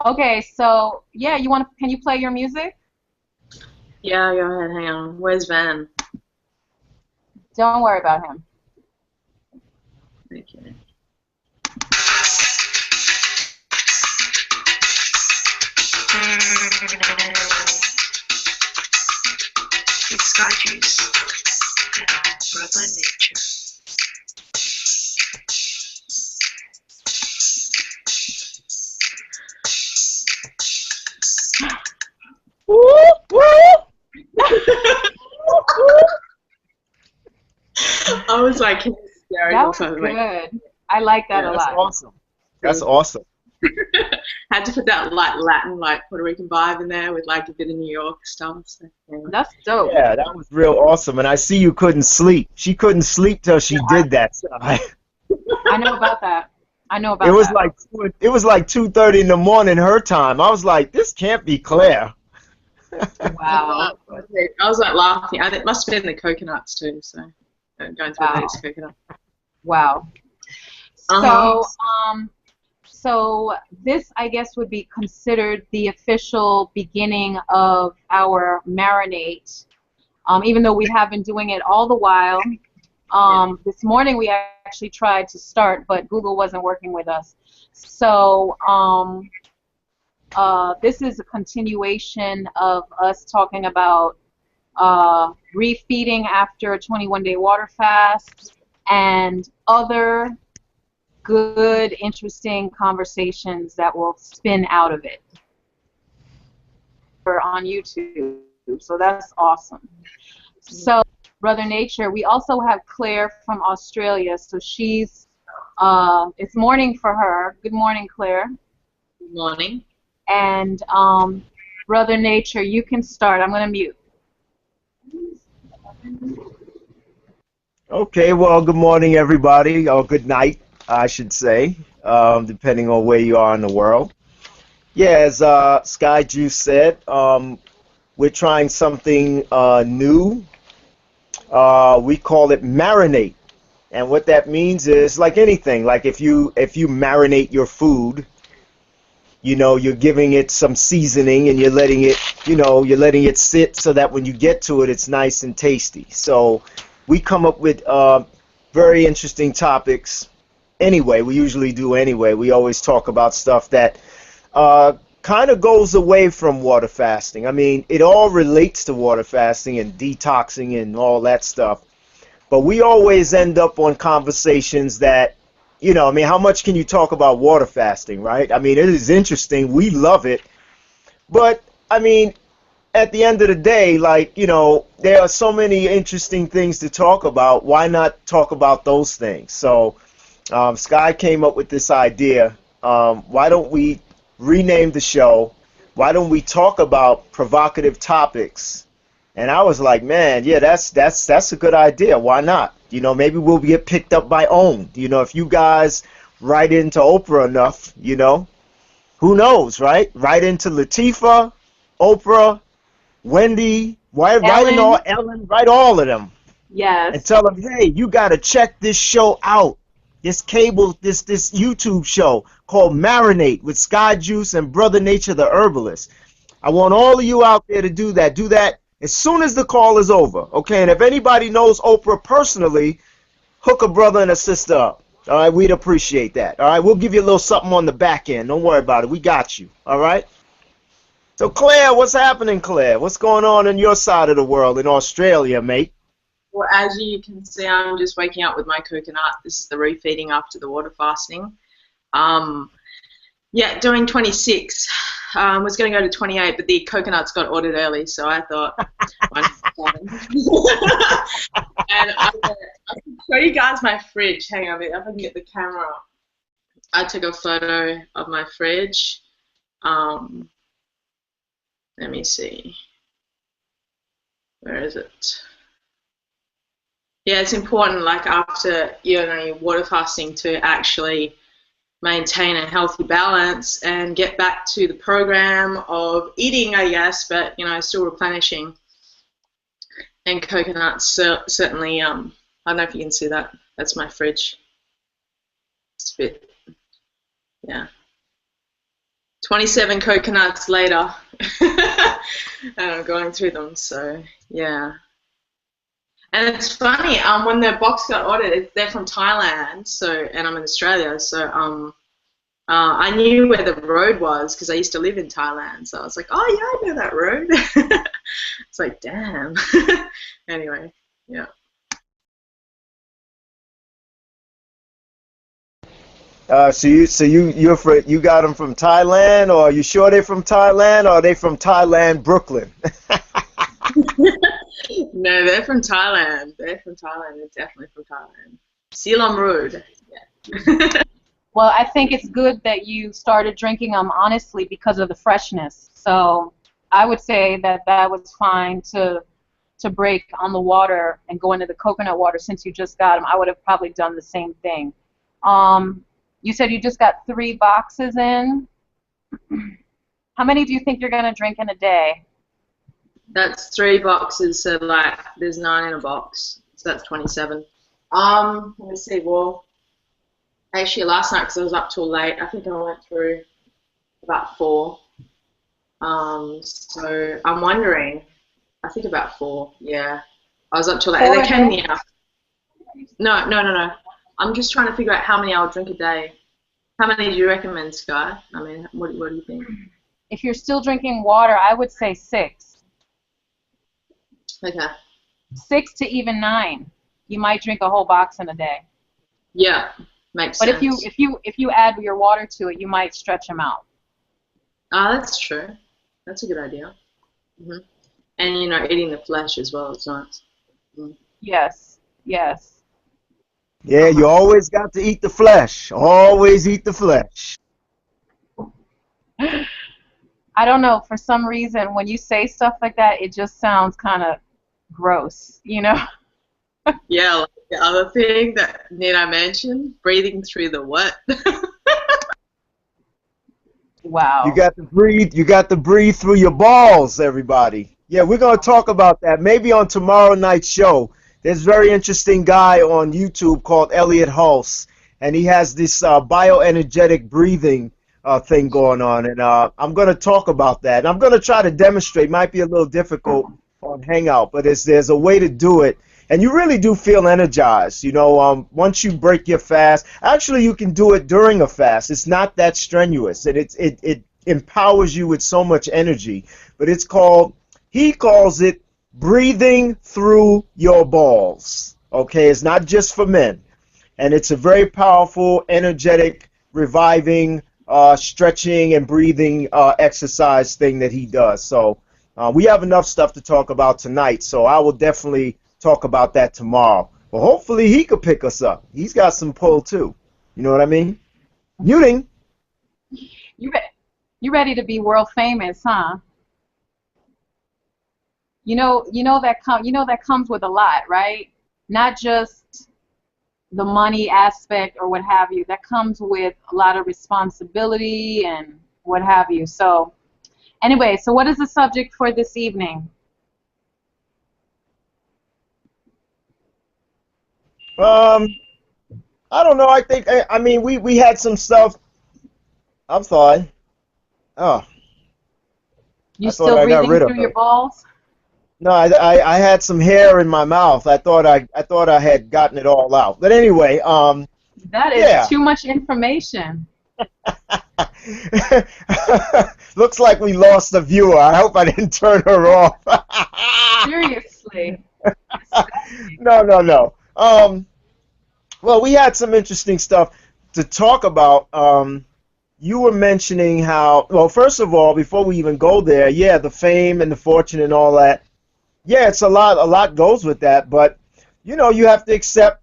Okay, so yeah, can you play your music? Yeah, go ahead. Hang on. Where's Van? Don't worry about him. Okay. It's Sky Juice. Brother Nature. Woo, woo, woo. I was like That hysterical, was so I was like, good. I like that yeah, a That's lot. awesome. That's cool. awesome. Had to put that like Latin, like Puerto Rican vibe in there with like a bit of New York stuff. So, yeah. That's dope. Yeah, that was real awesome. And I see you couldn't sleep. She couldn't sleep till she did that. I know about that. I know It about was that. like 2:30 in the morning her time. I was like, this can't be Claire. Wow. I was like laughing. I think it must have been the coconuts too. So going through Wow. those coconuts. Wow. Uh So, so this, I guess, would be considered the official beginning of our marinate. Even though we have been doing it all the while. Yeah. This morning we actually tried to start, but Google wasn't working with us. So this is a continuation of us talking about refeeding after a 21-day water fast and other good, interesting conversations that will spin out of it. We're on YouTube, so that's awesome. So, Brother Nature, we also have Claire from Australia. So it's morning for her. Good morning, Claire. Good morning. And Brother Nature, you can start. I'm going to mute. Okay, well, good morning, everybody, or good night, I should say, depending on where you are in the world. Yeah, as Sky Juice said, we're trying something new. We call it marinate, and what that means is like anything. Like if you marinate your food, you're giving it some seasoning and you're letting it sit so that when you get to it, it's nice and tasty. So we come up with very interesting topics. Anyway, we usually do anyway. We always talk about stuff that kind of goes away from water fasting. I mean, it all relates to water fasting and detoxing and all that stuff. But we always end up on conversations that, I mean, how much can you talk about water fasting, right? I mean, it is interesting. We love it. But, I mean, at the end of the day, like, there are so many interesting things to talk about. Why not talk about those things? So, Sky came up with this idea. Why don't we rename the show? Why don't we talk about provocative topics? And I was like, man, yeah, that's a good idea. Why not? Maybe we'll get picked up by OWN. If you guys write into Oprah enough, who knows, right? Write into Latifah, Oprah, Wendy, write in all Ellen, Ellen, write all of them and yes. tell them, hey, you got to check this show out. This YouTube show called Marinate with Sky Juice and Brother Nature the Herbalist. I want all of you out there to do that. Do that as soon as the call is over, okay? And if anybody knows Oprah personally, hook a brother and a sister up. All right, we'd appreciate that. All right, we'll give you a little something on the back end. Don't worry about it. We got you. All right. So Claire, what's happening, Claire? What's going on your side of the world in Australia, mate? Well, as you can see, I'm just waking up with my coconut. This is the refeeding after the water fasting. Um, yeah, doing 26. Was going to go to 28, but the coconuts got ordered early, so I thought, why not? And I can show you guys my fridge. Hang on, if I can get the camera up. I took a photo of my fridge. Um, Let me see. Where is it? Yeah, it's important, like after you're water fasting, to actually maintain a healthy balance and get back to the program of eating, I guess, but still replenishing. And coconuts certainly. I don't know if you can see that. That's my fridge. It's a bit, yeah. 27 coconuts later, and I'm going through them. So yeah. And it's funny, when the box got ordered, they're from Thailand, so, and I'm in Australia, so I knew where the road was because I used to live in Thailand. So I was like, oh yeah, I know that road. It's like, damn. Anyway, yeah. You got them from Thailand, or are you sure they're from Thailand, or are they from Thailand, Brooklyn? No, they're from Thailand. They're from Thailand. They're definitely from Thailand. Ceylon Road. Yeah. Well, I think it's good that you started drinking them honestly because of the freshness. So I would say that that was fine to break on the water and go into the coconut water since you just got them. I would have probably done the same thing. You said you just got 3 boxes in. How many do you think you're going to drink in a day? That's 3 boxes, so like there's 9 in a box, so that's 27. Let me see. Well, actually last night because I was up till late, I think I went through about 4. So I'm wondering. I think about 4. Yeah, I was up till late. They came in the afternoon. No. I'm just trying to figure out how many I'll drink a day. How many do you recommend, Sky? I mean, what do you think? If you're still drinking water, I would say 6. Okay. 6 to even 9. You might drink a whole box in a day. Yeah, makes but sense. But if you add your water to it, you might stretch them out. That's true. That's a good idea. And eating the flesh as well is nice. Yes. Yeah, you always got to eat the flesh. Always eat the flesh. I don't know. For some reason, when you say stuff like that, it just sounds kind of gross, Yeah, like the other thing that Nina mentioned, breathing through the what? Wow. You got to breathe. You got to breathe through your balls, everybody. Yeah, we're gonna talk about that maybe on tomorrow night's show. There's a very interesting guy on YouTube called Elliot Hulse, and he has this bioenergetic breathing thing going on, and I'm going to talk about that. And I'm going to try to demonstrate. Might be a little difficult on Hangout, but there's a way to do it, and you really do feel energized. Once you break your fast, actually you can do it during a fast. It's not that strenuous, and it empowers you with so much energy. But he calls it breathing through your balls. Okay, it's not just for men, and it's a very powerful, energetic, reviving, stretching and breathing exercise thing that he does. So we have enough stuff to talk about tonight, so I will definitely talk about that tomorrow. Well, hopefully he could pick us up. He's got some pull too. You know what I mean? Muting. You ready to be world famous, huh? You know that comes with a lot, right? Not just the money aspect or what have you. That comes with a lot of responsibility and what have you. So anyway, so what is the subject for this evening? I don't know. I mean we had some stuff. I'm sorry. Oh. You still breathing through your balls? No, I had some hair in my mouth. I thought I had gotten it all out. But anyway, that is too much information. Looks like we lost the viewer. I hope I didn't turn her off. Seriously. No. Well, we had some interesting stuff to talk about. You were mentioning how, well, first of all, before we even go there, yeah, the fame and the fortune and all that. Yeah, it's a lot goes with that, but you have to accept,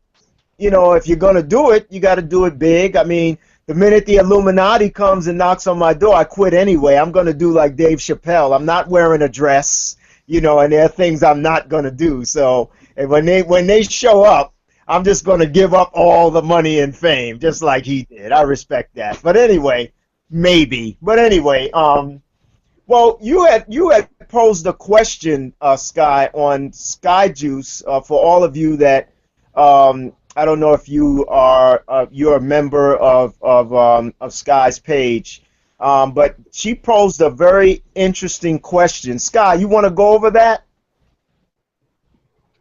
if you're going to do it, you got to do it big. I mean, the minute the Illuminati comes and knocks on my door, I quit anyway. I'm going to do like Dave Chappelle. I'm not wearing a dress, and there are things I'm not going to do. So, and when they show up, I'm just going to give up all the money and fame, just like he did. I respect that. But anyway, maybe. But anyway, well, you had posed a question, Sky, on Sky Juice for all of you that I don't know if you're a member of Sky's page. But she posed a very interesting question. Sky, you want to go over that?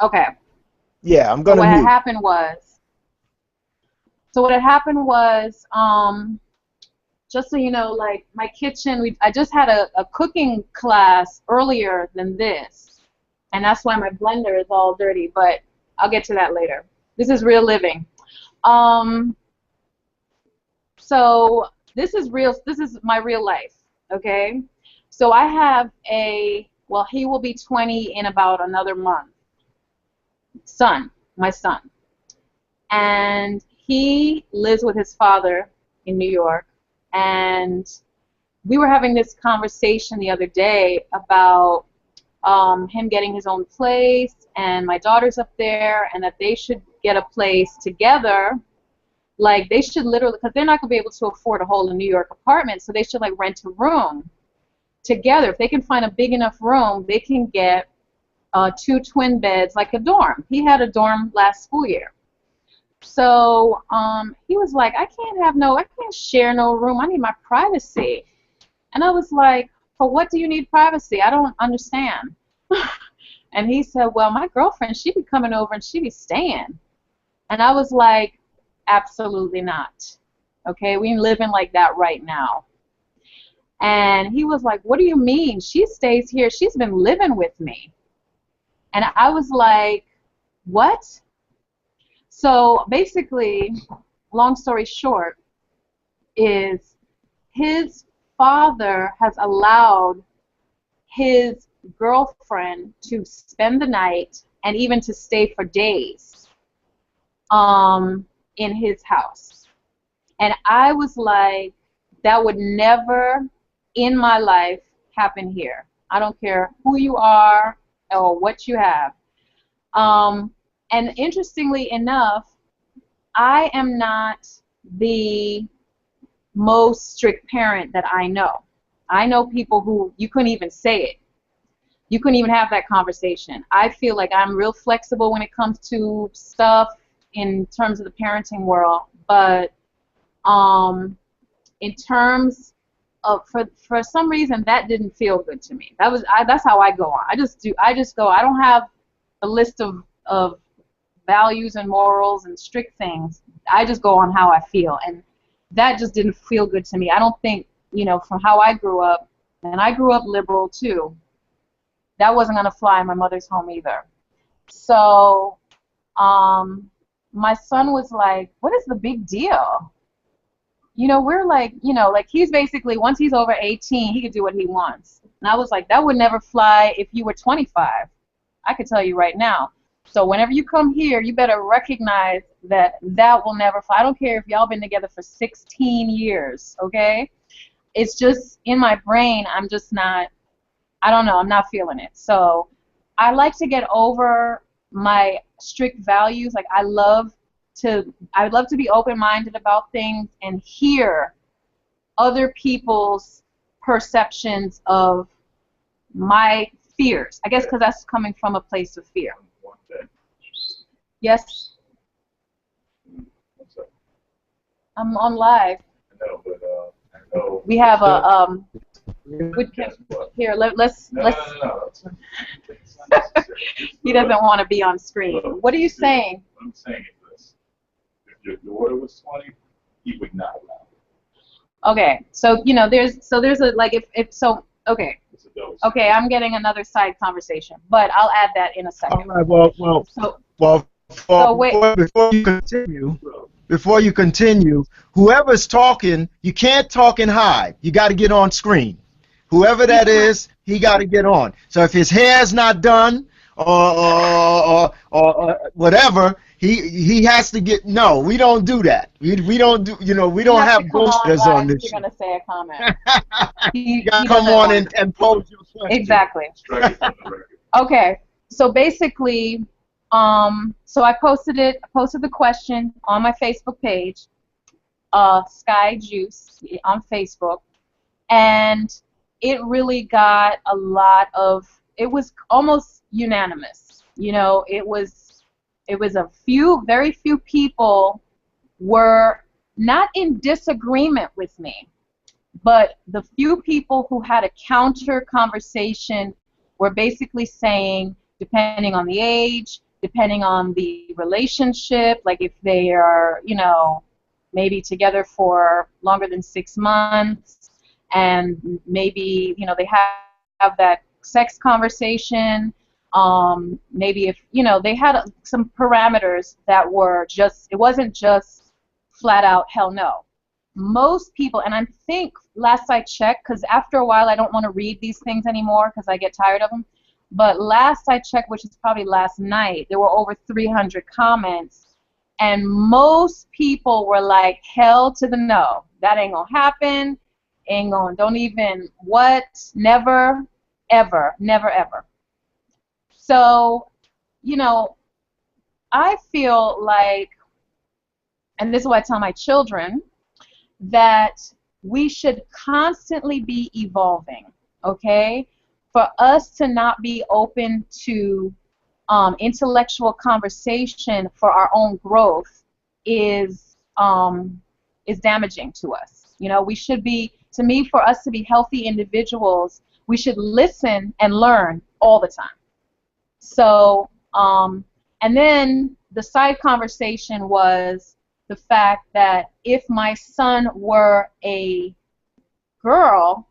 Okay. Yeah, I'm So gonna what had mute. happened was, so what had happened was, just so you know, like my kitchen, I just had a cooking class earlier than this, and that's why my blender is all dirty. But I'll get to that later. This is real living. Um, so this is real. This is my real life. Okay. So I have well, he will be 20 in about another month. My son. And he lives with his father in New York. And we were having this conversation the other day about him getting his own place, and my daughter's up there, and that they should get a place together. Like, they should literally, because they're not going to be able to afford a whole New York apartment, so they should, like, rent a room together. If they can find a big enough room, they can get 2 twin beds, like a dorm. He had a dorm last school year. So he was like, I can't share no room. I need my privacy. And I was like, for what do you need privacy? I don't understand. And he said, well, my girlfriend, she be coming over and she be staying. And I was like, absolutely not. Okay, we living like that right now. And he was like, what do you mean? She stays here. She's been living with me. And I was like, what? So basically, long story short, is his father has allowed his girlfriend to spend the night and even to stay for days in his house. And I was like, that would never in my life happen here. I don't care who you are or what you have. And interestingly enough, I am not the most strict parent that I know. I know people who you couldn't even say it. You couldn't even have that conversation. I feel like I'm real flexible when it comes to stuff in terms of the parenting world, but in terms of for some reason that didn't feel good to me. That's how I go on. I just go. I don't have a list of values and morals and strict things. I just go on how I feel, and that just didn't feel good to me. I don't think, from how I grew up, and I grew up liberal too, that wasn't going to fly in my mother's home either. So my son was like, what is the big deal? We're like, like he's basically, once he's over 18, he could do what he wants. And I was like, that would never fly if you were 25. I could tell you right now. So whenever you come here, you better recognize that will never fly. I don't care if y'all been together for 16 years, okay? It's just in my brain, I'm just not, I don't know, I'm not feeling it. So I like to get over my strict values. Like I would love to be open-minded about things and hear other people's perceptions of my fears. I guess because that's coming from a place of fear. Yes? I'm on live. No, but I know. We have a here. Let's. No. He doesn't want to be on screen. What are you saying? What I'm saying is this: if your daughter was 20, he would not allow it. Okay, so there's a like if so okay. It's a dose. Okay, I'm getting another side conversation, but I'll add that in a second. All right. Before you continue, whoever's talking, you can't talk and hide. You got to get on screen. Whoever that is, he got to get on. So if his hair's not done or whatever, he has to get. No, we don't do that. We don't do. We don't have bullshitters on this. You're gonna say a comment. You gotta come on and pose your question. Exactly. Okay. So basically, so I posted the question on my Facebook page, Sky Juice on Facebook, and it really got a lot of. It was almost unanimous. It was very few people were not in disagreement with me, But the few people who had a counter conversation were basically saying, depending on the age, depending on the relationship, like if they are, you know, maybe together for longer than 6 months, and maybe, you know, they have that sex conversation. Maybe if, you know, they had some parameters that were just, it wasn't just flat out hell no. Most people, and I think last I checked, because after a while I don't want to read these things anymore because I get tired of them, but last I checked, which is probably last night, there were over 300 comments, and most people were like, hell to the no. That ain't gonna happen. Ain't gonna, don't even, what? Never, ever, never, ever. So, you know, I feel like, and this is what I tell my children, that we should constantly be evolving, okay? For us to not be open to intellectual conversation for our own growth is damaging to us. You know, we should be, to me, for us to be healthy individuals, we should listen and learn all the time. So, and then the side conversation was the fact that if my son were a girl,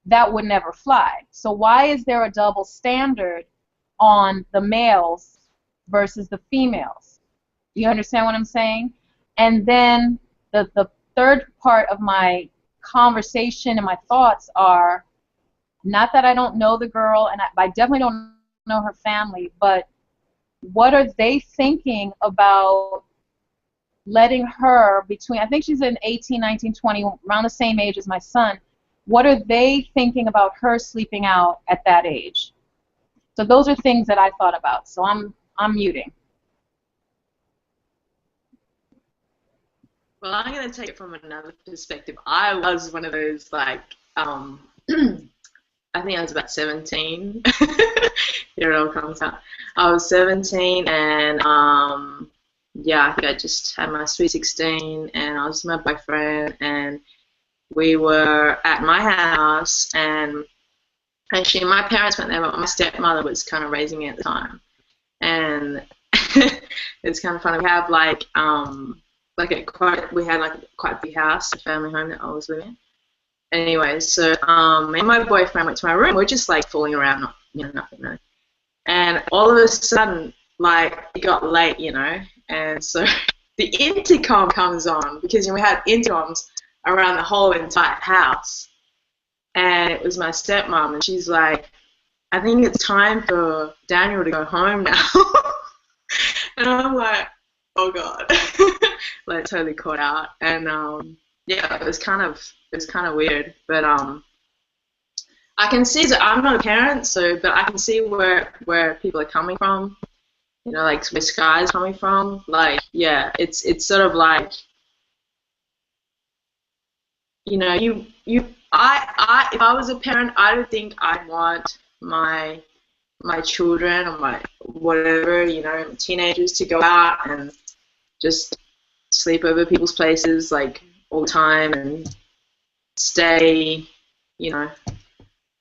that would never fly. So why is there a double standard on the males versus the females? You understand what I'm saying? And then the third part of my conversation and my thoughts are, not that I don't know the girl, and I definitely don't know her family, but what are they thinking about letting her between, I think she's in 18, 19, 20, around the same age as my son. What are they thinking about her sleeping out at that age? So those are things that I thought about. So I'm muting. Well, I'm going to take it from another perspective. I was one of those, like, I think I was about 17. Here it all comes out. I was 17, and yeah, I think I just had my sweet 16, and I was with my boyfriend, and we were at my house, and actually my parents went there, but my stepmother was kind of raising me at the time, and it's kind of funny. We have we had like quite a big house, a family home that I was living in. Anyway, so me and my boyfriend went to my room. We're just like fooling around, nothing really. And all of a sudden, like, it got late, and so the intercom comes on, because we had intercoms around the whole entire house. And it was my stepmom, and she's like, I think it's time for Daniel to go home now. And I'm like, oh God, like totally caught out. And yeah, it was kind of weird, but I can see that I'm not a parent, but I can see where people are coming from, like where Skai is coming from. Like, yeah, it's sort of like, if I was a parent, I don't think I'd want my children or my whatever, teenagers to go out and just sleep over people's places like all the time and stay,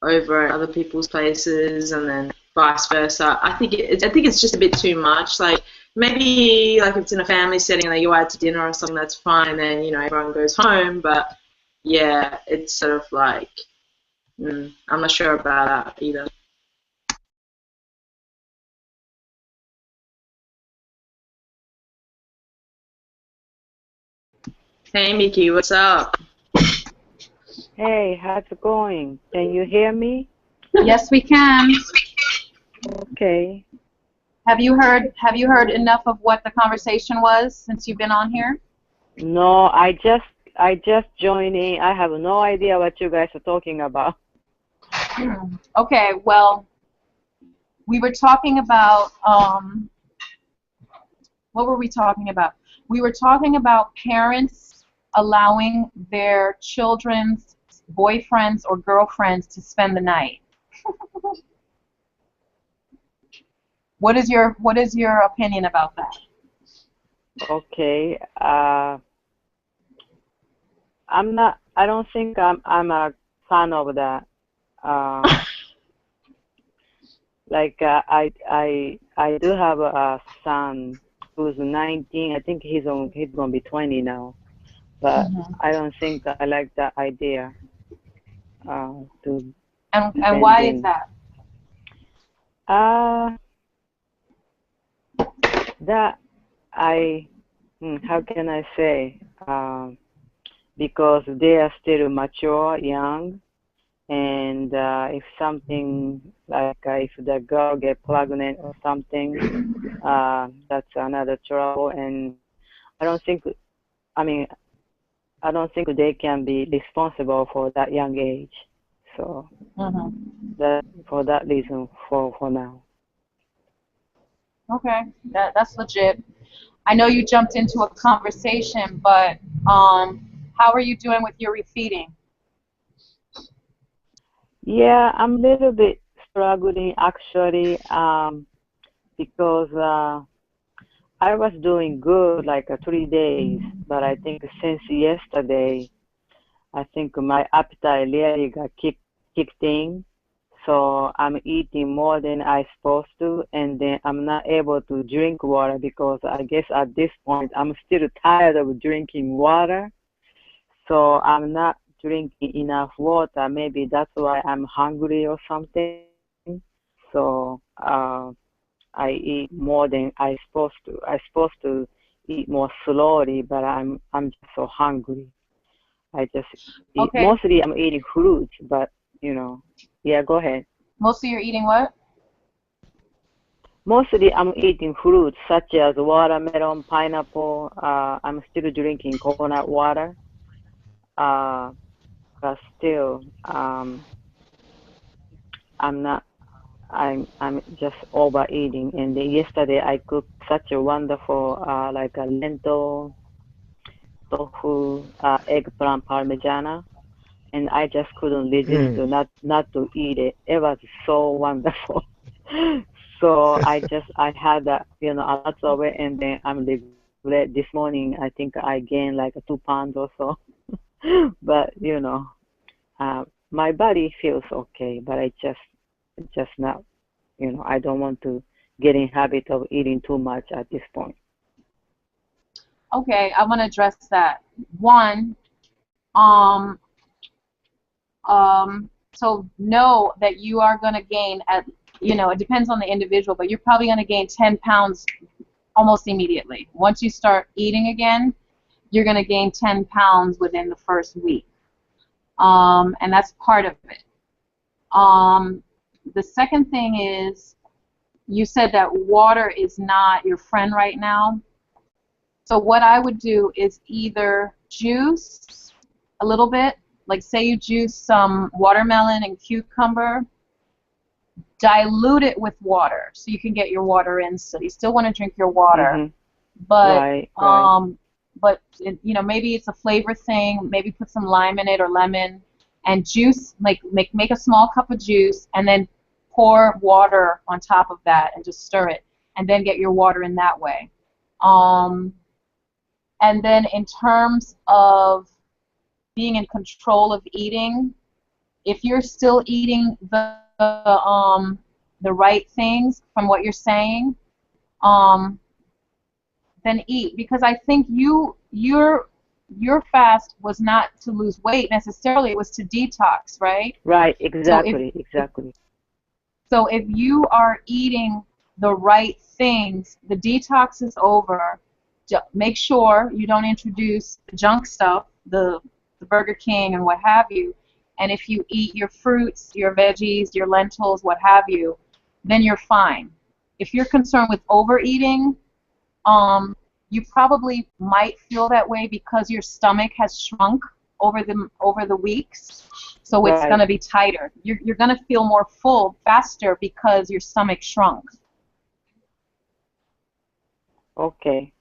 over at other people's places, and then vice versa. I think it's just a bit too much. Like, maybe like if it's in a family setting, like you out to dinner or something, that's fine. Then everyone goes home. But yeah, it's sort of like I'm not sure about that either. Hey Mickey, what's up? Hey, how's it going? Can you hear me? Yes, we can. Okay. Have you heard enough of what the conversation was since you've been on here? No, I just joined in. I have no idea what you guys are talking about. Okay, well, we were talking about what were we talking about? We were talking about parents allowing their children's boyfriends or girlfriends to spend the night. What is your opinion about that? Okay. I'm not. I don't think I'm a fan of that. Uh, like I do have a son who's 19. I think he's gonna be 20 now. But Hmm. I don't think I like that idea. To And why is spending. that? Uh, that I. How can I say? Because they are still mature, young, and if something like if the girl get pregnant or something, that's another trouble. And I don't think, I mean, I don't think they can be responsible for that young age. So Hmm. that for that reason, for now. Okay, that's legit. I know you jumped into a conversation, but how are you doing with your refeeding? Yeah, I'm a little bit struggling actually, because I was doing good like 3 days, but I think since yesterday, I think my appetite really got kicked in. So I'm eating more than I supposed to, and then I'm not able to drink water because I guess at this point I'm still tired of drinking water. So I'm not drinking enough water. Maybe that's why I'm hungry or something. So I eat more than I supposed to. I supposed to eat more slowly, but I'm just so hungry. I just eat. Okay, Mostly I'm eating fruits, but you know, yeah. Go ahead. mostly you're eating what? Mostly I'm eating fruits such as watermelon, pineapple. I'm still drinking coconut water. Uh, but still, I'm not. I'm just overeating. And then yesterday I cooked such a wonderful like a lentil tofu, eggplant parmigiana, and I just couldn't resist Mm. to not to eat it. It was so wonderful. So I had that a lot of it, and then I'm regret this morning. I think I gained like 2 pounds or so. But my body feels okay, but I just not I don't want to get in habit of eating too much at this point. Okay, I want to address that. One, um, so know that you are going to gain it depends on the individual, but you're probably going to gain 10 pounds almost immediately. Once you start eating again, you're going to gain 10 pounds within the first week. And that's part of it. Um, the second thing is you said that water is not your friend right now. So what I would do is either juice a little bit, like say you juice some watermelon and cucumber, dilute it with water so you can get your water in. So you still want to drink your water, Mhm. but Right, right. maybe it's a flavor thing. Maybe put some lime in it or lemon, and juice. Like make a small cup of juice, and then pour water on top of that, and just stir it, and then get your water in that way. Um, and then in terms of being in control of eating, if you're still eating the right things from what you're saying, um, then eat, because I think your fast was not to lose weight necessarily, it was to detox, right? Right, So if exactly, exactly. so if you are eating the right things, the detox is over. Make sure you don't introduce the junk stuff, the Burger King and what have you. And if you eat your fruits, your veggies, your lentils, what have you, then you're fine. If you're concerned with overeating, you probably might feel that way because your stomach has shrunk over the weeks, so it's going Right. to be tighter. You're going to feel more full faster because your stomach shrunk. Okay.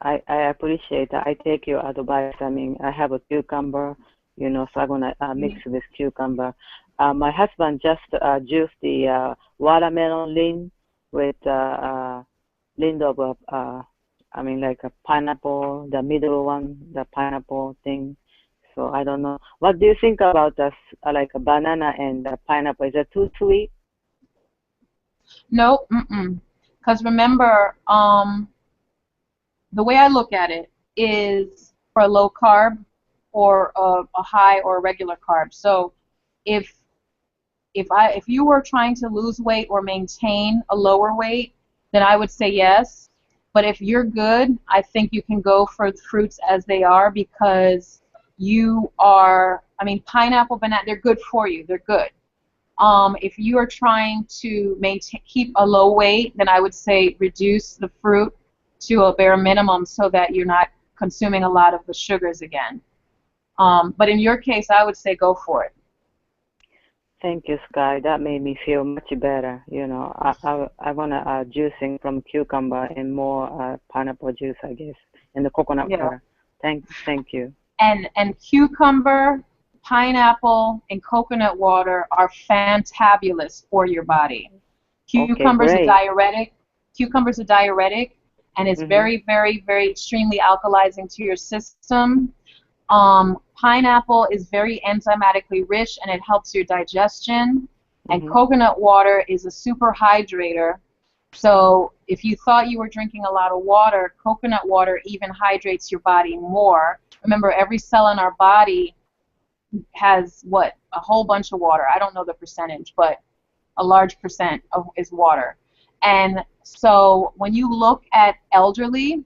I appreciate that. I take your advice. I mean, I have a cucumber, so I'm gonna mix with cucumber. My husband just juiced the watermelon lean with lean of I mean like a pineapple, the middle one, the pineapple thing. So I don't know. What do you think about this, like a banana and a pineapple? Is it too sweet? No, because remember, the way I look at it is for a low carb or a high or a regular carb. So if if you were trying to lose weight or maintain a lower weight, then I would say yes. But if you're good, I think you can go for the fruits as they are because you are, I mean, pineapple, banana, they're good for you. They're good. If you are trying to maintain, keep a low weight, then I would say reduce the fruit to a bare minimum so that you're not consuming a lot of the sugars again. But in your case, I would say go for it. Thank you, Sky. That made me feel much better. You know, I want to juicing from cucumber and more pineapple juice, I guess, and the coconut Yeah. water. Thank you. And cucumber, pineapple, and coconut water are fantabulous for your body. Okay, Cucumber's a great. diuretic. Cucumber's a diuretic, and it's Mhm. very, very, very extremely alkalizing to your system. Pineapple is very enzymatically rich, and it helps your digestion. And Mhm. coconut water is a super hydrator. So if you thought you were drinking a lot of water, coconut water even hydrates your body more. Remember, every cell in our body has what? A whole bunch of water. I don't know the percentage, but a large percent is water. And so when you look at the elderly,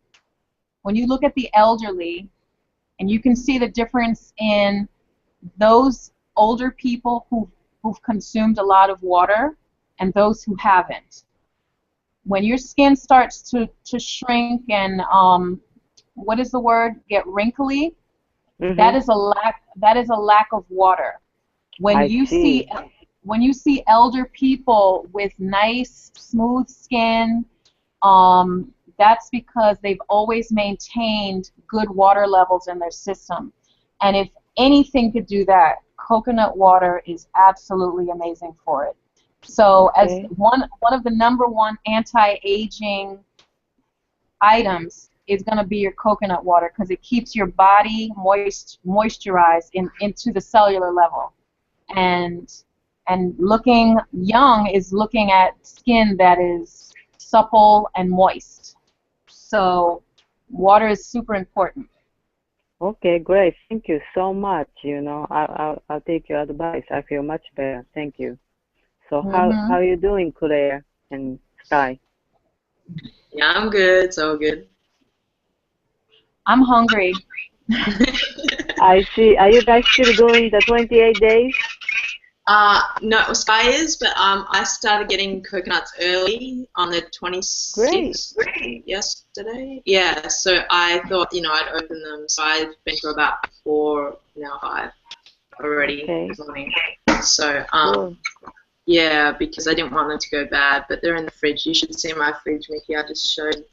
and you can see the difference in those older people who've consumed a lot of water and those who haven't. When your skin starts to shrink and what is the word? Get wrinkly, that Mhm. is a lack of water. When I you see. see elder people with nice smooth skin, that's because they've always maintained good water levels in their system. And if anything could do that, coconut water is absolutely amazing for it. So as Okay. one of the number one anti-aging items is going to be your coconut water because it keeps your body moisturized into the cellular level. And looking young is looking at skin that is supple and moist. So water is super important. Okay, great. Thank you so much. You know, I'll take your advice. I feel much better. Thank you. So how Hmm. are you doing, Claire and Sky? Yeah, I'm good. It's all good. I'm hungry. I see. Are you guys still doing the 28 days? No, Sky is, but I started getting coconuts early on the Great. 26th yesterday. Yeah, so I thought, I'd open them. So I've been for about 4, now 5 already Okay. this morning. So, Good. yeah, because I didn't want them to go bad, but they're in the fridge. You should see my fridge, Mickey. I just showed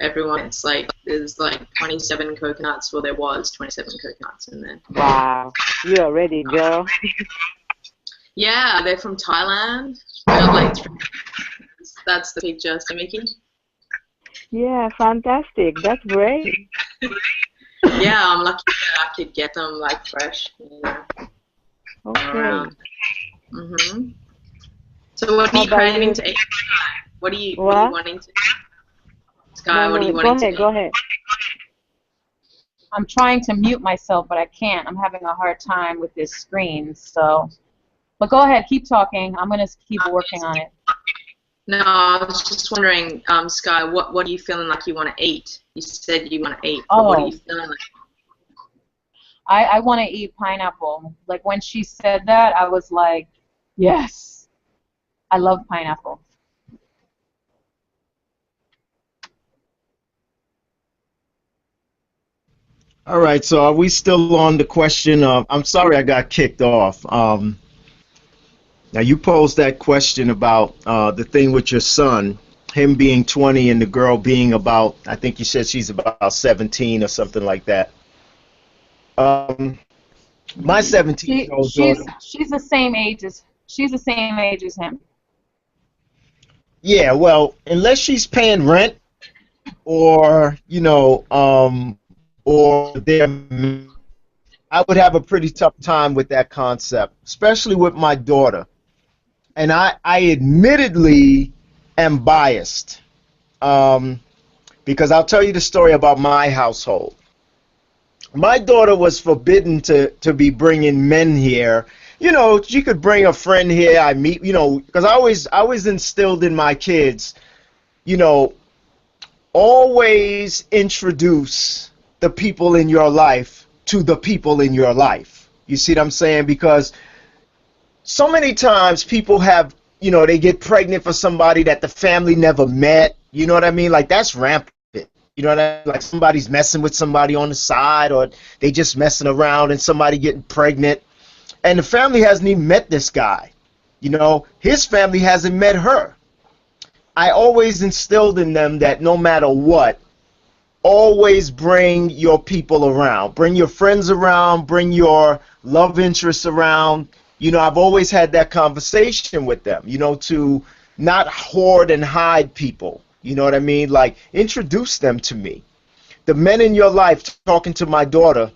everyone. It's like, there's like 27 coconuts. Well, there was 27 coconuts in there. Wow. You are ready, girl. Yeah, they're from Thailand. I got like 3. That's the picture, so Mickey. Yeah, fantastic. That's great. Yeah, I'm lucky that I could get them like fresh, Okay. around. So what are How you about craving you? to eat? What are you What? wanting to Sky, No, what are no. you Go wanting to ahead. Go eat? ahead. I'm trying to mute myself, but I can't. I'm having a hard time with this screen. So, but go ahead, keep talking. I'm gonna keep working on it. No, I was just wondering, Sky, what are you feeling like you want to eat? You said you want to eat, but what are Oh, you feeling like? I want to eat pineapple. Like when she said that, I was like, yes, I love pineapple. All right, so are we still on the question of, I'm sorry I got kicked off. Now you posed that question about the thing with your son, him being 20 and the girl being about, I think you said she's about 17 or something like that. Um, my 17-year-old daughter, She's the same age as him. yeah, well, unless she's paying rent or, or they're, I would have a pretty tough time with that concept, especially with my daughter. And I admittedly am biased, because I'll tell you the story about my household. My daughter was forbidden to be bringing men here. You know, she could bring a friend here. I meet, you know, because I always instilled in my kids, you know, always introduce the people in your life to the people in your life. You see what I'm saying? Because so many times people have, you know, they get pregnant for somebody that the family never met. You know what I mean? Like, that's rampant. You know what I mean? Like, somebody's messing with somebody on the side, or they just messing around and somebody getting pregnant. And the family hasn't even met this guy. You know, his family hasn't met her. I always instilled in them that no matter what, always bring your people around. Bring your friends around. Bring your love interests around. You know, I've always had that conversation with them, you know, to not hoard and hide people. You know what I mean? Like, introduce them to me. The men in your life, talking to my daughter,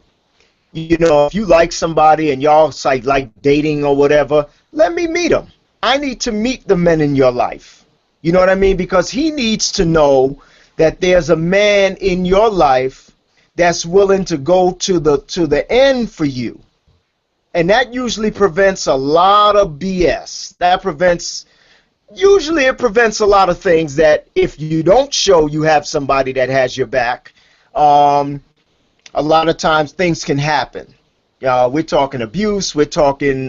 you know, if you like somebody and y'all like dating or whatever, let me meet them. I need to meet the men in your life. You know what I mean? Because he needs to know that there's a man in your life that's willing to go to the end for you. And that usually prevents a lot of BS. Usually it prevents a lot of things that if you don't show you have somebody that has your back, a lot of times things can happen. We're talking abuse, we're talking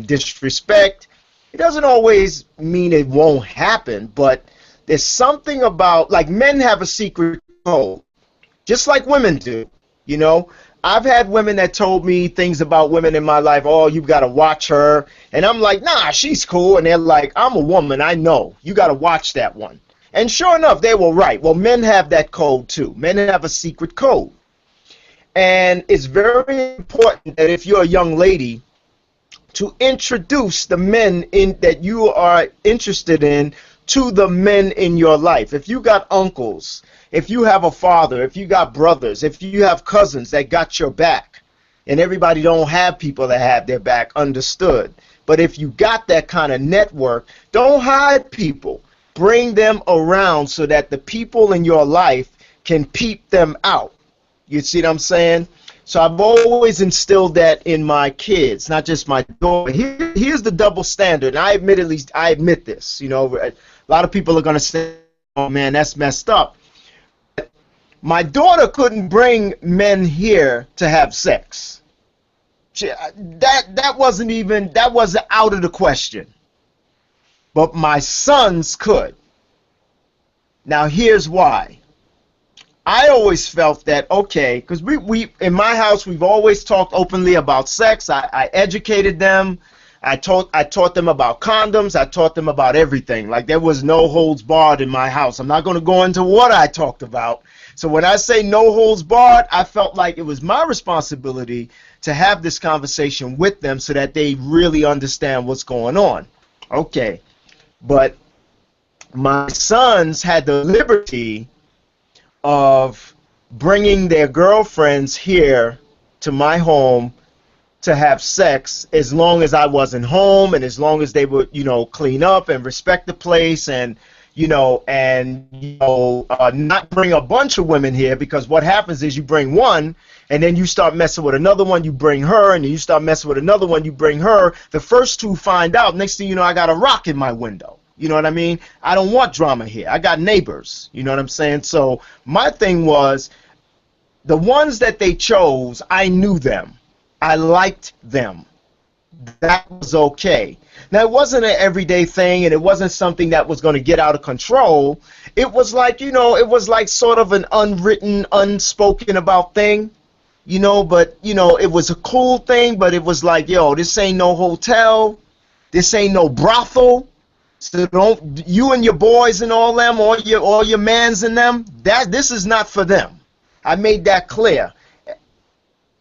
disrespect. It doesn't always mean it won't happen, but there's something about, like, men have a secret code, just like women do, you know. I've had women that told me things about women in my life. Oh, you've got to watch her. And I'm like, nah, she's cool. And they're like, I'm a woman. I know. You got to watch that one. And sure enough, they were right. Well, men have that code too. Men have a secret code. And it's very important that if you're a young lady, to introduce the men that you are interested in to the men in your life. If you got uncles, if you have a father, if you got brothers, if you have cousins that got your back, and everybody don't have people that have their back, understood. But if you got that kind of network, don't hide people. Bring them around so that the people in your life can peep them out. You see what I'm saying? So I've always instilled that in my kids, not just my daughter. Here's the double standard, and I admit this. You know, a lot of people are going to say, oh, man, that's messed up. My daughter couldn't bring men here to have sex. That wasn't out of the question. But my sons could. Now, here's why. I always felt that, okay, because we in my house, we've always talked openly about sex. I educated them. I taught them about condoms. I taught them about everything. Like, there was no holds barred in my house. I'm not going to go into what I talked about. So when I say no holds barred, I felt like it was my responsibility to have this conversation with them so that they really understand what's going on. Okay, but my sons had the liberty of bringing their girlfriends here to my home to have sex as long as I wasn't home, and as long as they would, you know, clean up and respect the place, and not bring a bunch of women here, because what happens is you bring one and then you start messing with another one, you bring her, and then you start messing with another one, you bring her. The first two find out. Next thing you know, I got a rock in my window. You know what I mean? I don't want drama here. I got neighbors. You know what I'm saying? So my thing was, the ones that they chose, I knew them. I liked them. That was okay. Now, it wasn't an everyday thing, and it wasn't something that was going to get out of control. It was like, you know, it was like sort of an unwritten, unspoken about thing, you know, but, you know, it was a cool thing, but it was like, yo, this ain't no hotel. This ain't no brothel. So don't, you and your boys and all them, all your mans and them, this is not for them. I made that clear.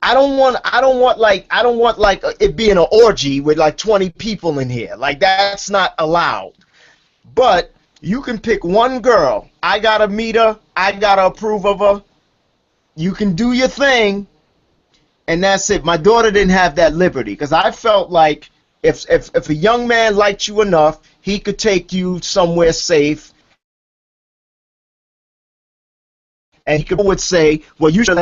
I don't want like it being an orgy with like 20 people in here. Like, that's not allowed. But you can pick one girl. I gotta meet her. I gotta approve of her. You can do your thing. and that's it. My daughter didn't have that liberty because I felt like if a young man liked you enough, he could take you somewhere safe, and he would say, well, you should.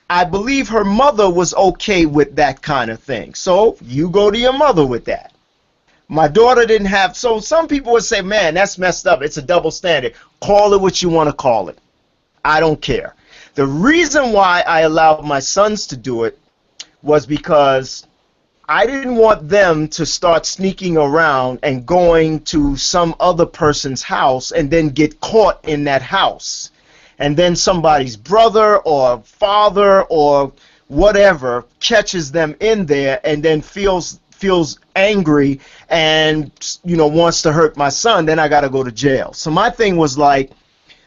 I believe her mother was okay with that kind of thing. So you go to your mother with that. My daughter didn't have, so some people would say, man, that's messed up. It's a double standard. Call it what you want to call it. I don't care. The reason why I allowed my sons to do it was because I didn't want them to start sneaking around and going to some other person's house and then get caught in that house. And then somebody's brother or father or whatever catches them in there and then feels angry and, you know, wants to hurt my son, then I got to go to jail. So my thing was like,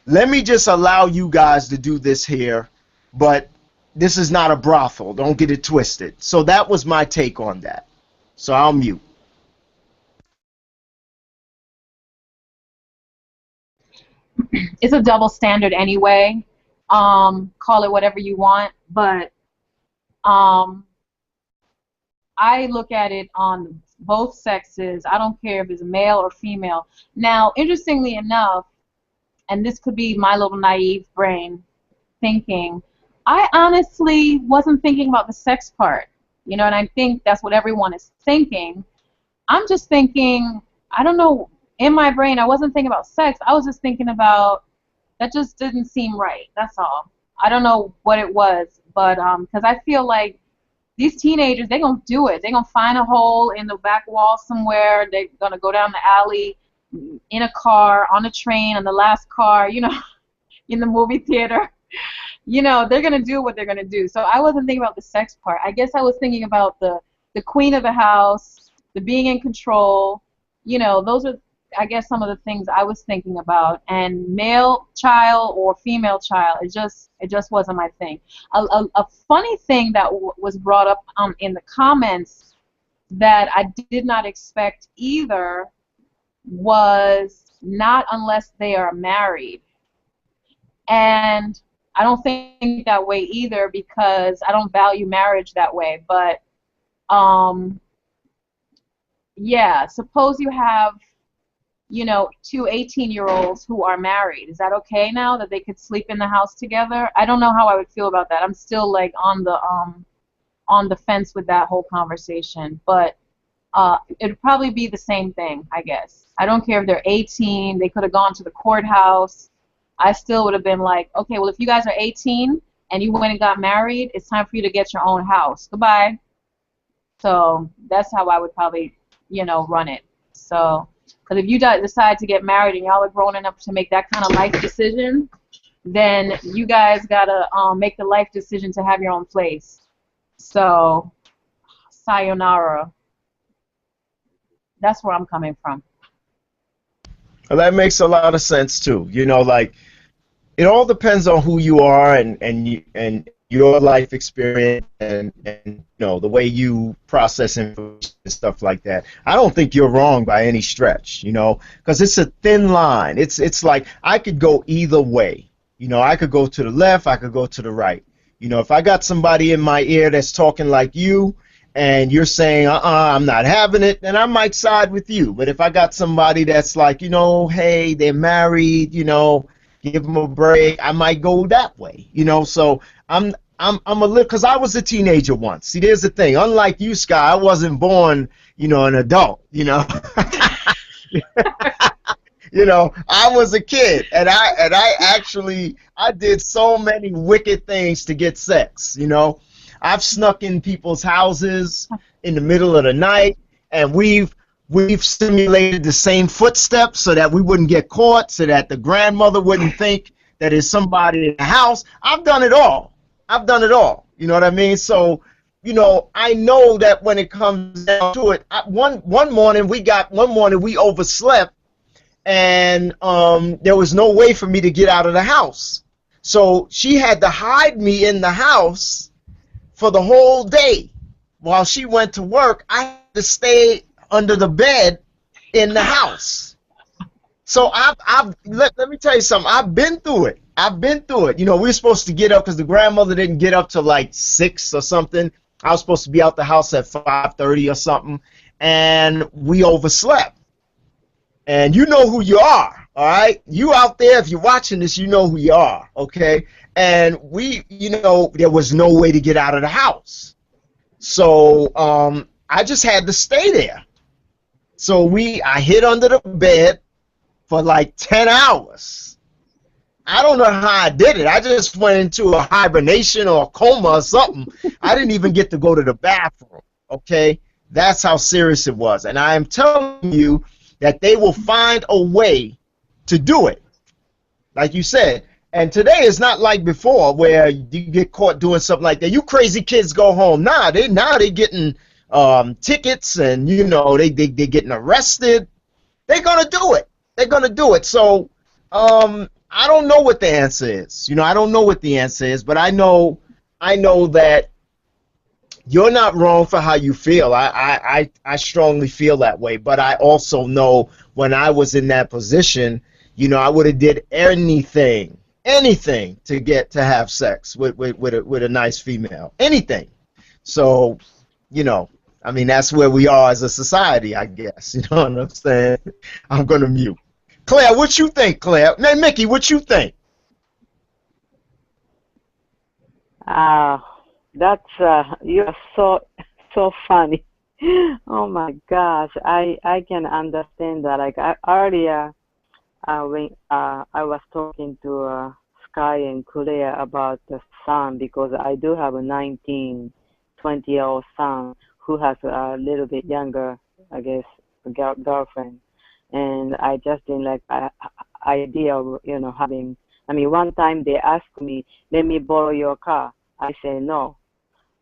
let me just allow you guys to do this here, but this is not a brothel. Don't get it twisted. So that was my take on that. So I'll mute. It's a double standard anyway. Call it whatever you want, but I look at it on both sexes. I don't care if it's male or female. Now, interestingly enough, and this could be my little naive brain thinking, I honestly wasn't thinking about the sex part, you know, and I think that's what everyone is thinking. I'm just thinking, I don't know, in my brain, I wasn't thinking about sex. I was just thinking about, that just didn't seem right. That's all. I don't know what it was, but because I feel like these teenagers, they're going to do it. They're going to find a hole in the back wall somewhere. They're going to go down the alley in a car, on a train, on the last car, you know, in the movie theater. You know, they're going to do what they're going to do. So I wasn't thinking about the sex part. I guess I was thinking about the queen of the house, the being in control. You know, those are, I guess, some of the things I was thinking about. And male child or female child, it just wasn't my thing. A funny thing that was brought up in the comments that I did not expect either was not unless they are married. And I don't think that way either because I don't value marriage that way. But yeah, suppose you have, you know, two 18-year-olds who are married. Is that okay now that they could sleep in the house together? I don't know how I would feel about that. I'm still like on the fence with that whole conversation. But it'd probably be the same thing, I guess. I don't care if they're 18. They could have gone to the courthouse. I still would have been like, okay, well, if you guys are 18 and you went and got married, it's time for you to get your own house. Goodbye. So that's how I would probably, you know, run it. So, because if you decide to get married and y'all are grown enough to make that kind of life decision, then you guys gotta make the life decision to have your own place. So, sayonara. That's where I'm coming from. Well, that makes a lot of sense too. You know, like it all depends on who you are and your life experience and you know the way you process information and stuff like that. I don't think you're wrong by any stretch, you know, because it's a thin line. It's like I could go either way. You know, I could go to the left, I could go to the right. You know, if I got somebody in my ear that's talking like you and you're saying, I'm not having it, then I might side with you. But if I got somebody that's like, you know, hey, they're married, you know, give them a break, I might go that way, you know. So I'm a little, because I was a teenager once. See, there's the thing. Unlike you, Sky, I wasn't born, you know, an adult, you know. You know, I was a kid, and I did so many wicked things to get sex, you know. I've snuck in people's houses in the middle of the night, and we've simulated the same footsteps so that we wouldn't get caught, so that the grandmother wouldn't think that there's somebody in the house. I've done it all. You know what I mean? So, you know, I know that when it comes down to it, one morning we overslept, and there was no way for me to get out of the house. So she had to hide me in the house for the whole day. While she went to work, I had to stay under the bed in the house. So let me tell you something. I've been through it. I've been through it. You know, we were supposed to get up because the grandmother didn't get up till like 6 or something. I was supposed to be out the house at 5:30 or something, and we overslept. And you know who you are, all right? You out there, if you're watching this, you know who you are, okay? And we, you know, there was no way to get out of the house. So I just had to stay there. So I hid under the bed for like 10 hours. I don't know how I did it. I just went into a hibernation or a coma or something. I didn't even get to go to the bathroom, okay? That's how serious it was. And I am telling you that they will find a way to do it, like you said. And today is not like before where you get caught doing something like that. You crazy kids go home. Now they getting tickets, and you know they getting arrested. They're gonna do it. They're gonna do it. So I don't know what the answer is. You know, I don't know what the answer is, but I know that you're not wrong for how you feel. I strongly feel that way, but I also know when I was in that position, you know, I would have did anything to have sex with a nice female, anything. So, you know, I mean, that's where we are as a society, I guess. You know what I'm saying? I'm gonna mute. Claire, what you think, Claire? Man, Mickey, what you think? That's you're so funny. Oh my gosh, I can understand that. Like earlier, when I was talking to Sky and Claire about the son, because I do have a 19, 20-year-old son who has a little bit younger, I guess, girlfriend. And I just didn't like idea of, you know, having. I mean, one time they asked me, "Let me borrow your car." I said no.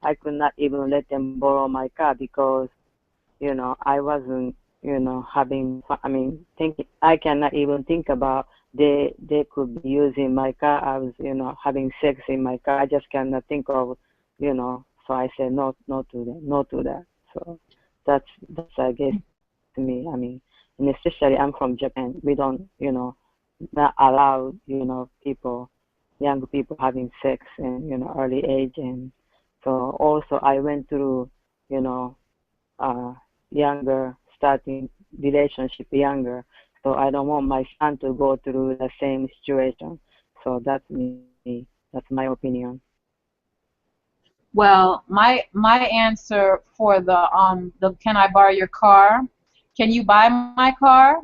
I could not even let them borrow my car because, you know, I wasn't, you know, having. I mean, I cannot even think about they could be using my car. I was, you know, having sex in my car. I just cannot think of, you know. So I said no to that. So that's I guess to me. I mean. And especially I'm from Japan. We don't, you know, not allow, you know, young people having sex in, you know, early age. And so also I went through, you know, starting relationship younger. So I don't want my son to go through the same situation. So that's me. That's my opinion. Well, my answer for the can I borrow your car? Can you buy my car?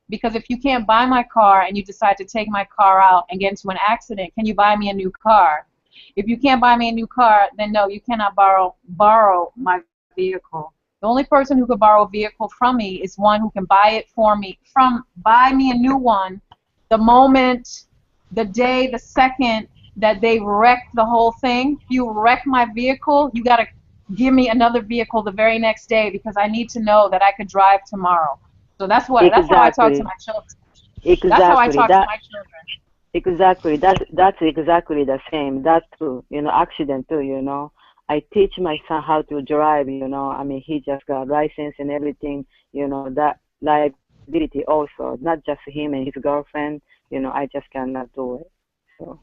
Because if you can't buy my car and you decide to take my car out and get into an accident, can you buy me a new car? If you can't buy me a new car, then no, you cannot borrow my vehicle. The only person who could borrow a vehicle from me is one who can buy it for me, buy me a new one the moment, the day, the second that they wreck the whole thing. If you wreck my vehicle, you got to give me another vehicle the very next day because I need to know that I could drive tomorrow. So that's how I talk to my children. Exactly. That's how I talk to my children. Exactly. That's exactly the same. That's true. You know, accident too, you know. I teach my son how to drive, you know. I mean, he just got license and everything, you know, that liability also, not just him and his girlfriend, you know, I just cannot do it. So.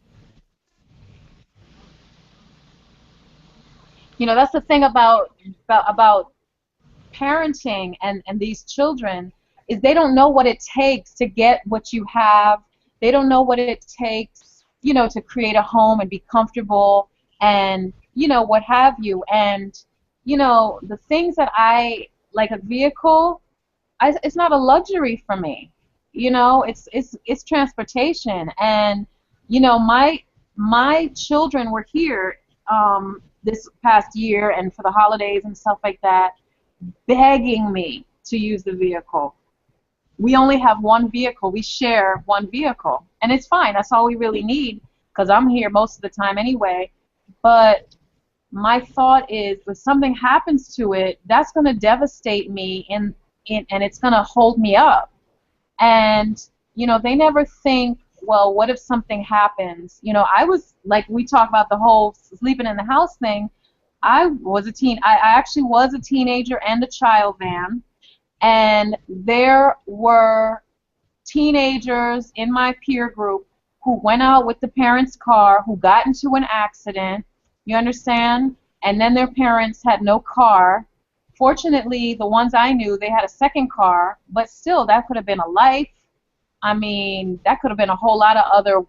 You know, that's the thing about parenting and these children is they don't know what it takes to get what you have. They don't know what it takes, you know, to create a home and be comfortable and, you know, what have you. And, you know, the things that I like, a vehicle, it's not a luxury for me. You know, it's transportation. And, you know, my children were here this past year and for the holidays and stuff like that, begging me to use the vehicle. We only have one vehicle. We share one vehicle. And it's fine. That's all we really need because I'm here most of the time anyway. But my thought is if something happens to it, that's going to devastate me and it's going to hold me up. And, you know, they never think, well, what if something happens? You know, I was, like we talk about the whole sleeping in the house thing, I actually was a teenager and a child then, and there were teenagers in my peer group who went out with the parents' car, who got into an accident, you understand? And then their parents had no car. Fortunately, the ones I knew, they had a second car, but still, that could have been a life. I mean, that could have been a whole lot of other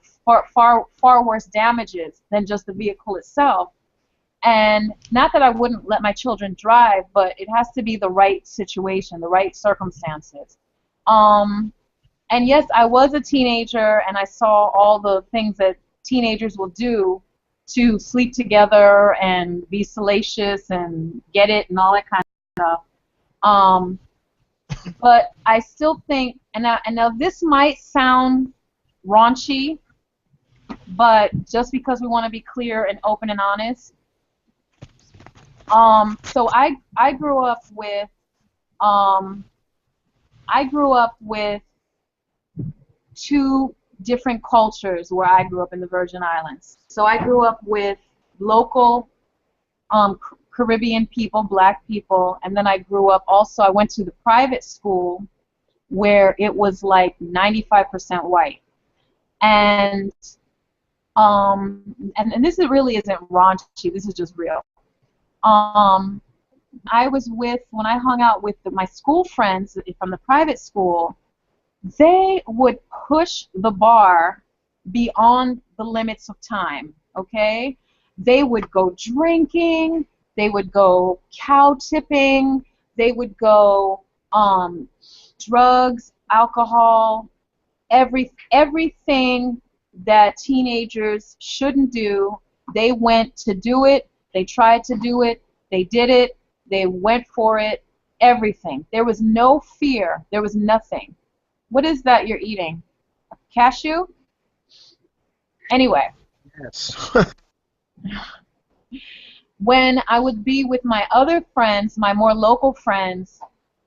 far worse damages than just the vehicle itself. And not that I wouldn't let my children drive, but it has to be the right situation, the right circumstances. And yes, I was a teenager, and I saw all the things that teenagers will do to sleep together and be salacious and get it and all that kind of stuff. But I still think, and now this might sound raunchy, but just because we want to be clear and open and honest. So I grew up with two different cultures where I grew up in the Virgin Islands. So I grew up with local Caribbean people, black people, and then I grew up also, I went to the private school where it was like 95% white. And this really isn't raunchy, this is just real. When I hung out with my school friends from the private school, they would push the bar beyond the limits of time, okay? They would go drinking, they would go cow tipping, they would go drugs, alcohol, everything that teenagers shouldn't do. They went to do it, they tried to do it, they did it, they went for it, everything. There was no fear, there was nothing. What is that you're eating? A cashew? Anyway. Yes. When I would be with my other friends, my more local friends,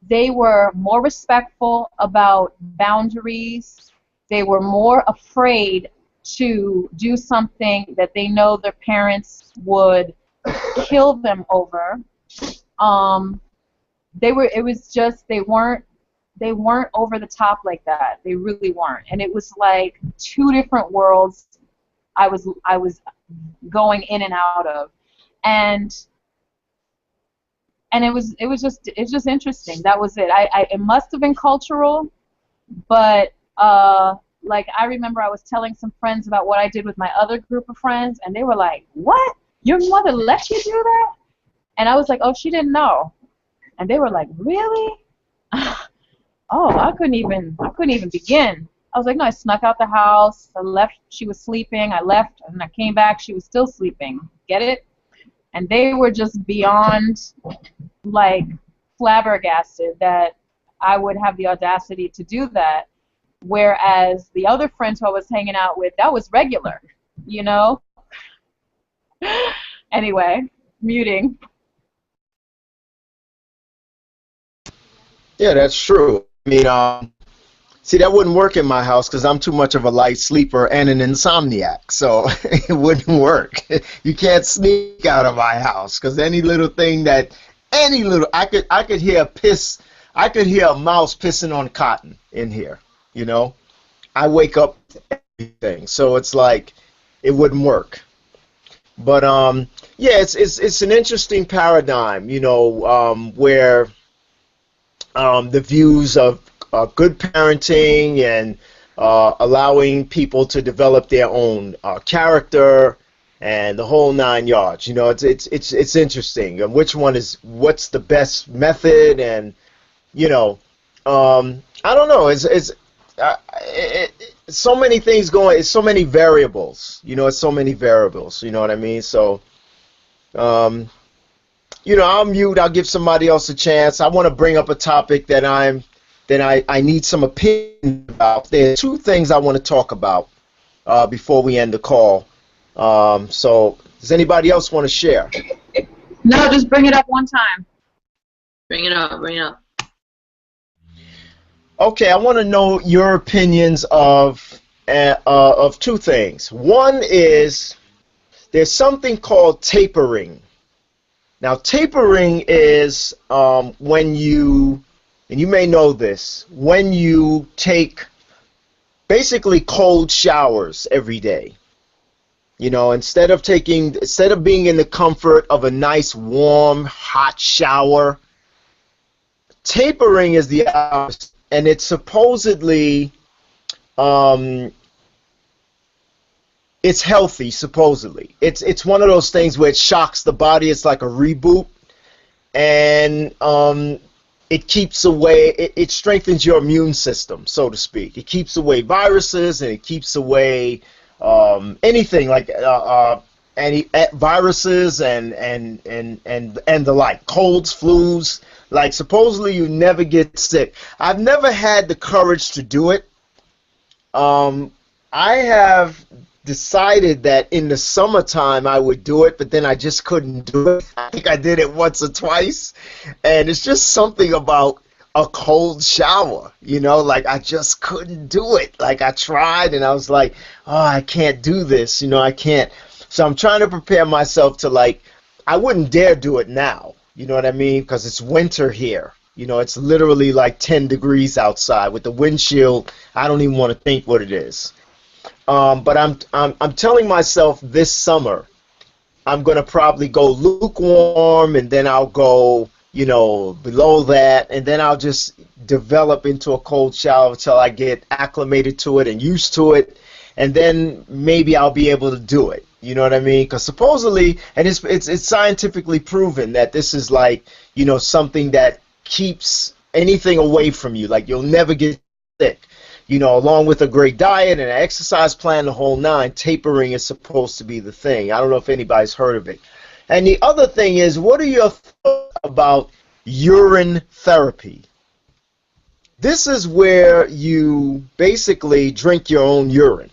they were more respectful about boundaries. They were more afraid to do something that they know their parents would kill them over. They weren't over the top like that. They really weren't. And it was like two different worlds I was going in and out of. And it's just interesting. That was it. It must have been cultural, but like I remember I was telling some friends about what I did with my other group of friends, and they were like, "What? Your mother let you do that?" And I was like, "Oh, she didn't know." And they were like, "Really?" Oh, I couldn't even begin. I was like, no, I snuck out the house. I left. She was sleeping. I left, and I came back. She was still sleeping. Get it? And they were just beyond, like, flabbergasted that I would have the audacity to do that. Whereas the other friends who I was hanging out with, that was regular, you know? Anyway, muting. Yeah, that's true. I mean, see, that wouldn't work in my house because I'm too much of a light sleeper and an insomniac, so it wouldn't work. You can't sneak out of my house because I could hear a mouse pissing on cotton in here, you know. I wake up to everything, so it's like it wouldn't work. But yeah, it's an interesting paradigm, you know, where the views of good parenting and allowing people to develop their own character and the whole 9 yards. You know, it's interesting. And what's the best method? And you know, I don't know. It's so many things going. It's so many variables. You know, it's so many variables. You know what I mean? So. You know, I'll mute. I'll give somebody else a chance. I want to bring up a topic that I need some opinion about. There are two things I want to talk about before we end the call. So, does anybody else want to share? No, just bring it up one time. Bring it up. Bring it up. Okay, I want to know your opinions of two things. One is there's something called tapering. Now, tapering is when you, and you may know this, when you take basically cold showers every day. You know, instead of being in the comfort of a nice warm hot shower, tapering is the opposite, and it's supposedly it's healthy. Supposedly, it's one of those things where it shocks the body. It's like a reboot, and it keeps away. It strengthens your immune system, so to speak. It keeps away viruses, and it keeps away anything like any viruses and the like, colds, flus. Like, supposedly you never get sick. I've never had the courage to do it. I have decided that in the summertime I would do it, but then I just couldn't do it. I think I did it once or twice, and it's just something about a cold shower, you know, like I just couldn't do it. Like, I tried and I was like, oh, I can't do this, you know, I can't. So I'm trying to prepare myself to, like, I wouldn't dare do it now, you know what I mean, because it's winter here. You know, it's literally like 10 degrees outside. With the windshield, I don't even want to think what it is. But I'm telling myself this summer I'm gonna probably go lukewarm, and then I'll go, you know, below that, and then I'll just develop into a cold shower until I get acclimated to it and used to it, and then maybe I'll be able to do it. You know what I mean? Because supposedly, and it's scientifically proven that this is like, you know, something that keeps anything away from you. Like, you'll never get sick. You know, along with a great diet and an exercise plan, the whole nine, tapering is supposed to be the thing. I don't know if anybody's heard of it. And the other thing is, what are your thoughts about urine therapy? This is where you basically drink your own urine.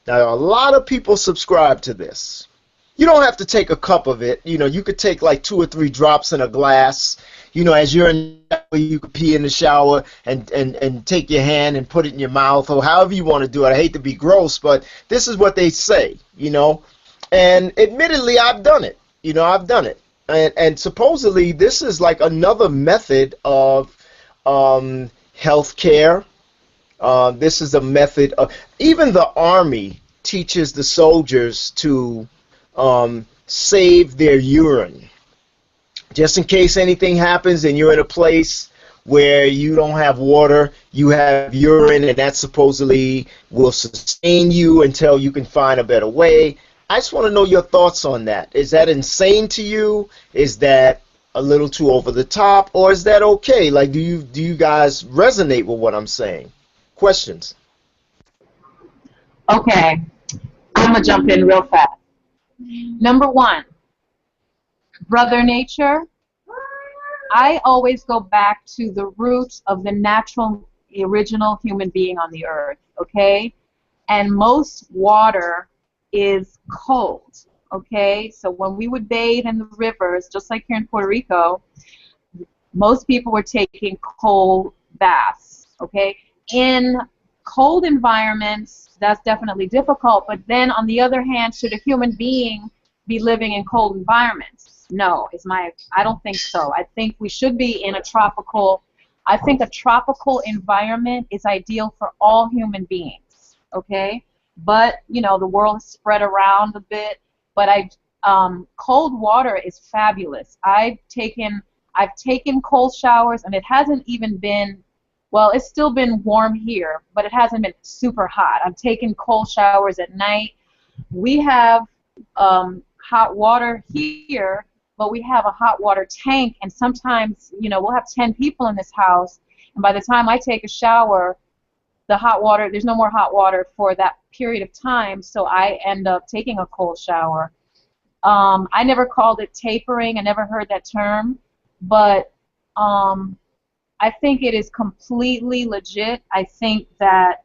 Now, a lot of people subscribe to this. You don't have to take a cup of it. You know, you could take like 2 or 3 drops in a glass. You know, as you're in the shower, you could pee in the shower and take your hand and put it in your mouth, or however you want to do it. I hate to be gross, but this is what they say, you know. And admittedly, I've done it. You know, I've done it. And supposedly, this is like another method of health care. This is a method of, even the Army teaches the soldiers to save their urine. Just in case anything happens and you're in a place where you don't have water, you have urine, and that supposedly will sustain you until you can find a better way. I just want to know your thoughts on that. Is that insane to you? Is that a little too over the top? Or is that okay? Like, do you guys resonate with what I'm saying? Questions? Okay, I'm going to jump in real fast. Number one, Brother Nature, I always go back to the roots of the natural, original human being on the earth, okay? And most water is cold, okay? So when we would bathe in the rivers, just like here in Puerto Rico, most people were taking cold baths, okay? In cold environments, that's definitely difficult, but then on the other hand, should a human being be living in cold environments? No, I don't think so. I think we should be in a tropical, I think a tropical environment is ideal for all human beings, okay? But, you know, the world is spread around a bit, but cold water is fabulous. I've taken cold showers, and it hasn't even been, well, it's still been warm here, but it hasn't been super hot. I've taken cold showers at night. We have hot water here, but we have a hot water tank, and sometimes, you know, we'll have 10 people in this house, and by the time I take a shower, the hot water, there's no more hot water for that period of time, so I end up taking a cold shower. I never called it tapering. I never heard that term, but I think it is completely legit. I think that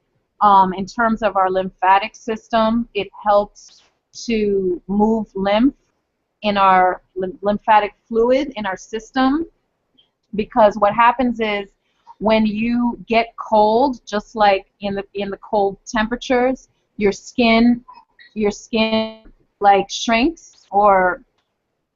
in terms of our lymphatic system, it helps to move lymph in our lymphatic fluid in our system, because what happens is when you get cold, just like in the cold temperatures, your skin like shrinks, or,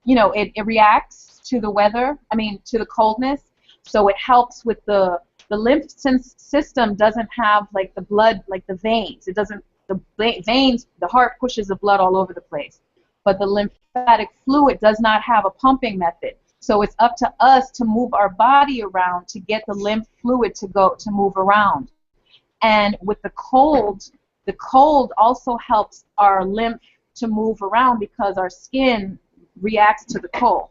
you know, it reacts to the weather, to the coldness. So it helps with the The lymph system doesn't have like the blood, like the veins. It doesn't, the veins, the heart pushes the blood all over the place. But the lymphatic fluid does not have a pumping method. So it's up to us to move our body around to get the lymph fluid to move around. And with the cold also helps our lymph to move around because our skin reacts to the cold.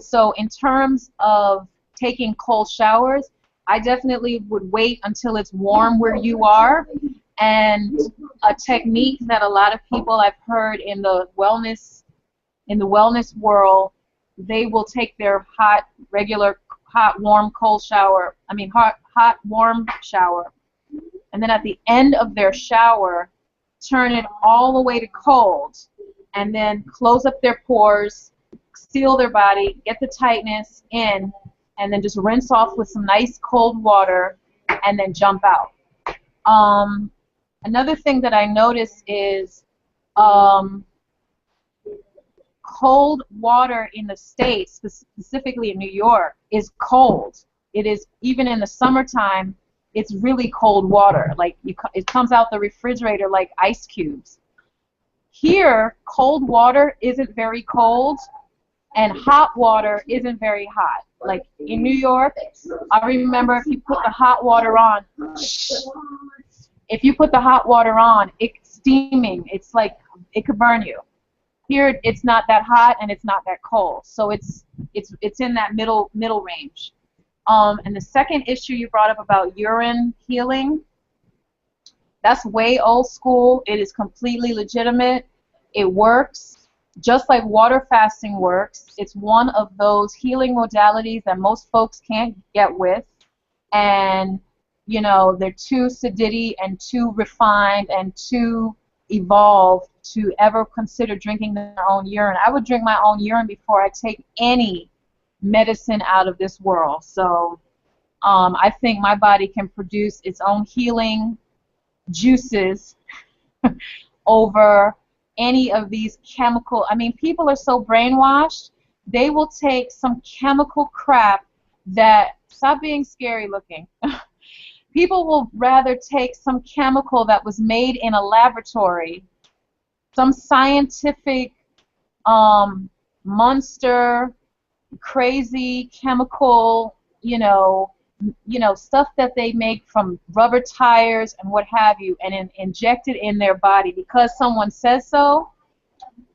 So in terms of taking cold showers, I definitely would wait until it's warm where you are. And a technique that a lot of people I've heard in the wellness world, they will take their warm shower, and then at the end of their shower, turn it all the way to cold, and then close up their pores, seal their body, get the tightness in, and then just rinse off with some nice cold water, and then jump out. Another thing that I notice is cold water in the States, specifically in New York, is cold. It is, even in the summertime, it's really cold water. Like it comes out the refrigerator like ice cubes. Here, cold water isn't very cold, and hot water isn't very hot. Like in New York, I remember if you put the hot water on, it's steaming. It's like it could burn you. Here, it's not that hot and it's not that cold. So it's in that middle range. And the second issue you brought up about urine healing, that's way old school. It is completely legitimate. It works just like water fasting works. It's one of those healing modalities that most folks can't get with. And, you know, they're too sedity and too refined and too evolved to ever consider drinking their own urine. I would drink my own urine before I take any medicine out of this world. So I think my body can produce its own healing juices over any of these chemical. I mean, people are so brainwashed, they will take some chemical crap that, stop being scary looking. People will rather take some chemical that was made in a laboratory, some scientific monster, crazy chemical, stuff that they make from rubber tires and what have you, and inject it in their body because someone says so.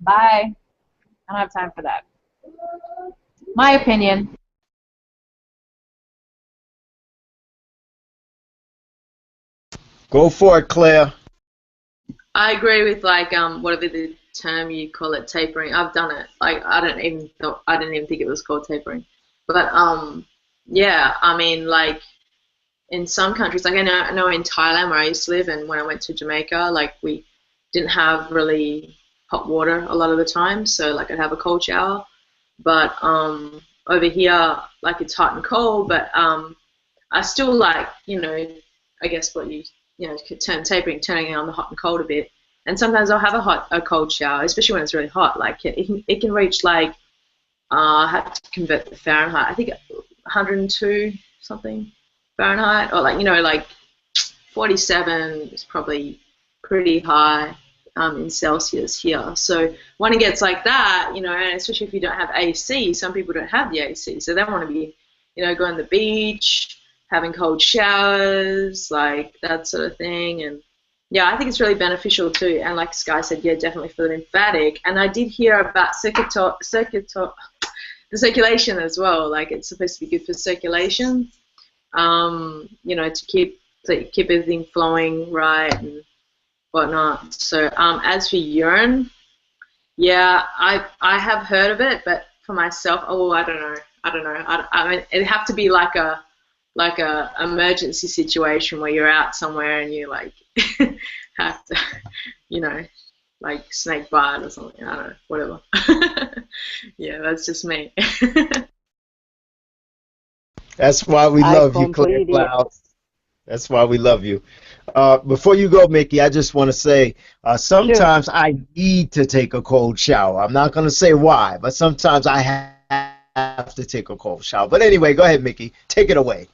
Bye. I don't have time for that. My opinion. Go for it, Claire. I agree with whatever the term you call it, tapering. I've done it. Like I didn't even think it was called tapering. But yeah, I mean, like in some countries, like I know in Thailand where I used to live, and when I went to Jamaica, like we didn't have really hot water a lot of the time, so like I'd have a cold shower. But over here, like it's hot and cold, but I still like, I guess what you could term tapering, turning on the hot and cold a bit. And sometimes I'll have a cold shower, especially when it's really hot. Like it can reach like I have to convert the Fahrenheit. I think 102 something Fahrenheit, or like 47 is probably pretty high in Celsius here. So when it gets like that, and especially if you don't have AC, some people don't have the AC, so they want to be, going to the beach, having cold showers, like that sort of thing. And yeah, I think it's really beneficial too. And like Skai said, yeah, definitely for the lymphatic. And I did hear about the circulation as well. Like it's supposed to be good for circulation, to keep everything flowing right and whatnot. So as for urine, yeah, I have heard of it, but for myself, I don't know. I mean, it'd have to be like a emergency situation where you're out somewhere and you like have to, like snake bite or something. I don't know, whatever. Yeah, that's just me. That's why we love you, Claire Clouds. That's why we love you. Before you go, Mickey, I just want to say sometimes sure. I need to take a cold shower. I'm not going to say why, but sometimes I have to take a cold shower. But anyway, go ahead, Mickey. Take it away.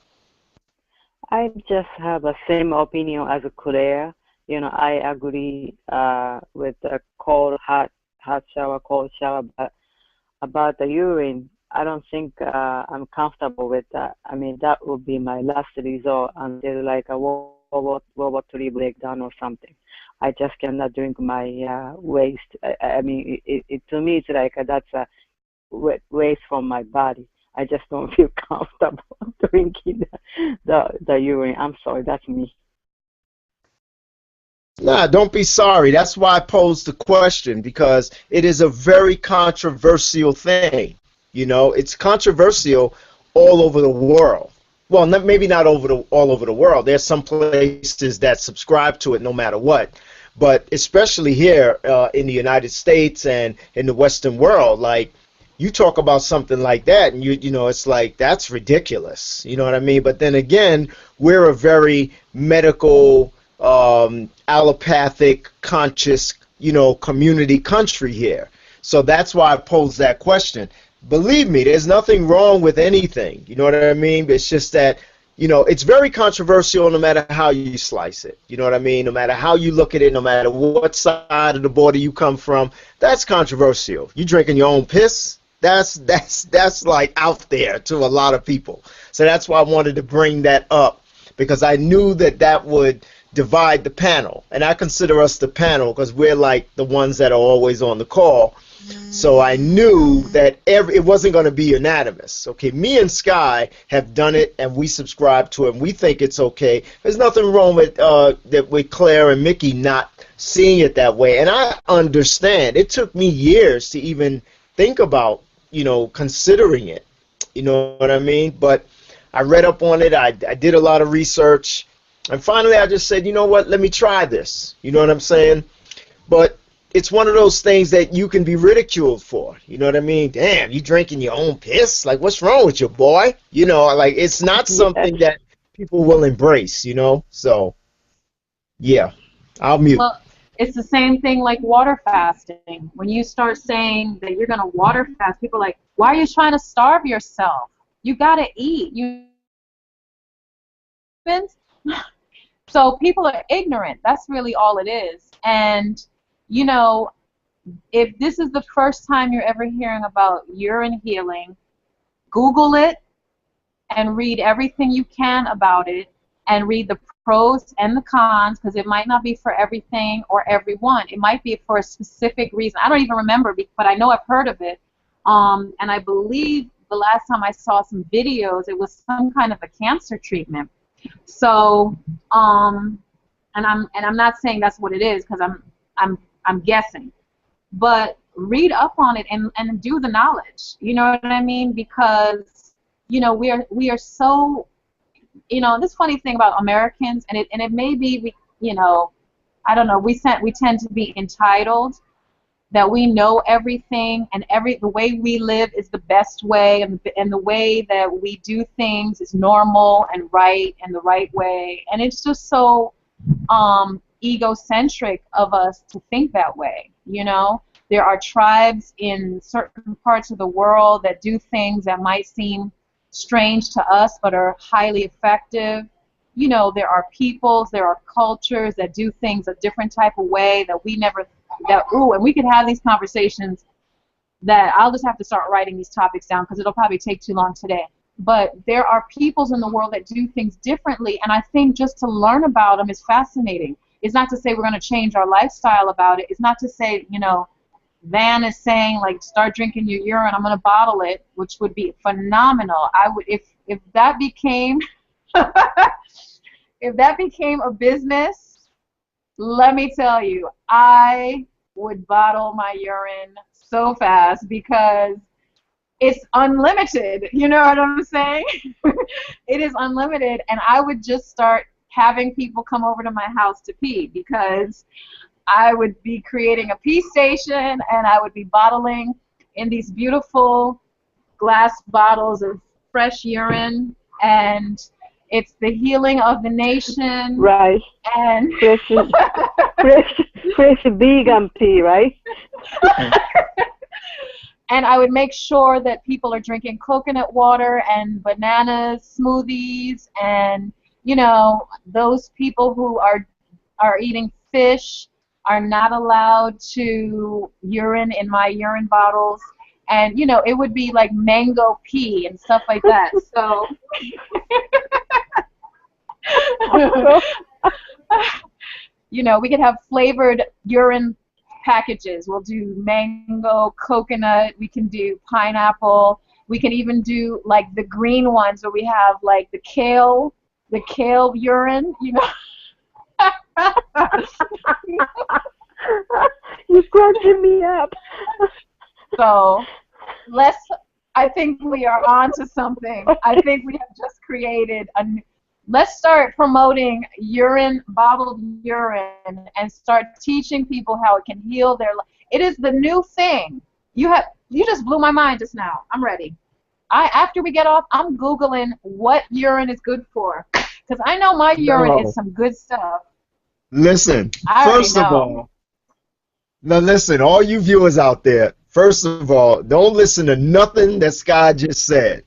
I just have the same opinion as Claire. I agree with the hot shower, cold shower, but about the urine, I don't think I'm comfortable with that. I mean, that would be my last resort until like a World War III breakdown or something. I just cannot drink my waste. I mean, to me, it's like that's a waste from my body. I just don't feel comfortable drinking the urine. I'm sorry, that's me. Nah, don't be sorry. That's why I posed the question, because it is a very controversial thing. It's controversial all over the world. Well, maybe not all over the world. There's some places that subscribe to it no matter what. But especially here in the United States and in the Western world, like, you talk about something like that, and it's like, that's ridiculous. You know what I mean? But then again, we're a very medical, allopathic, conscious, community country here. So that's why I posed that question. Believe me, there's nothing wrong with anything. You know what I mean? It's just that, it's very controversial no matter how you slice it. You know what I mean? No matter how you look at it, no matter what side of the border you come from, that's controversial. You drinking your own piss? That's like out there to a lot of people. So that's why I wanted to bring that up, because I knew that would divide the panel, and I consider us the panel because we're like the ones that are always on the call. So I knew that it wasn't going to be unanimous. Okay, me and Sky have done it, and we subscribe to it, and we think it's okay. There's nothing wrong with with Claire and Mickey not seeing it that way, and I understand. It took me years to even think about, considering it. You know what I mean? But I read up on it. I did a lot of research. And finally, I just said, you know what, let me try this. You know what I'm saying? But it's one of those things that you can be ridiculed for. You know what I mean? Damn, you drinking your own piss? Like, what's wrong with you, boy? Like, it's not something that people will embrace, So, yeah, I'll mute. Well, it's the same thing like water fasting. When you start saying that you're going to water fast, people are like, why are you trying to starve yourself? You got to eat. So people are ignorant. That's really all it is. And, if this is the first time you're ever hearing about urine healing, Google it and read everything you can about it, and read the pros and the cons, because it might not be for everything or everyone. It might be for a specific reason. I don't even remember, but I know I've heard of it. And I believe the last time I saw some videos, it was some kind of a cancer treatment. So, and I'm not saying that's what it is, because I'm guessing. But read up on it and do the knowledge. You know what I mean? Because we are so, this funny thing about Americans, and it may be I don't know, we tend to be entitled, that we know everything, and the way we live is the best way, and the way that we do things is normal and right and the right way. And it's just so egocentric of us to think that way. There are tribes in certain parts of the world that do things that might seem strange to us but are highly effective. There are peoples, there are cultures that do things a different type of way that we never, and we could have these conversations that I'll just have to start writing these topics down, because it'll probably take too long today. But there are peoples in the world that do things differently, and I think just to learn about them is fascinating. It's not to say we're going to change our lifestyle about it. It's not to say, Van is saying, like, start drinking your urine, I'm going to bottle it, which would be phenomenal. I would, if that became if that became a business, let me tell you, I would bottle my urine so fast, because it's unlimited. You know what I'm saying? It is unlimited, and I would just start having people come over to my house to pee, because I would be creating a pee station, and I would be bottling in these beautiful glass bottles of fresh urine, and it's the healing of the nation. Right. And fresh vegan pee, right? And I would make sure that people are drinking coconut water and banana smoothies, and you know, those people who are eating fish are not allowed to urine in my urine bottles. And, you know, it would be like mango pee and stuff like that. So, you know, we could have flavored urine packages. We'll do mango, coconut, we can do pineapple. We can even do like the green ones where we have like the kale urine, you know. You're cracking me up. So I think we are on to something. I think we have just created let's start promoting bottled urine, and start teaching people how it can heal their life. It is the new thing. You just blew my mind just now. I'm ready. After we get off, I'm Googling what urine is good for, because I know my urine is some good stuff. Listen, first of all, now listen, all you viewers out there, first of all, don't listen to nothing that Sky just said.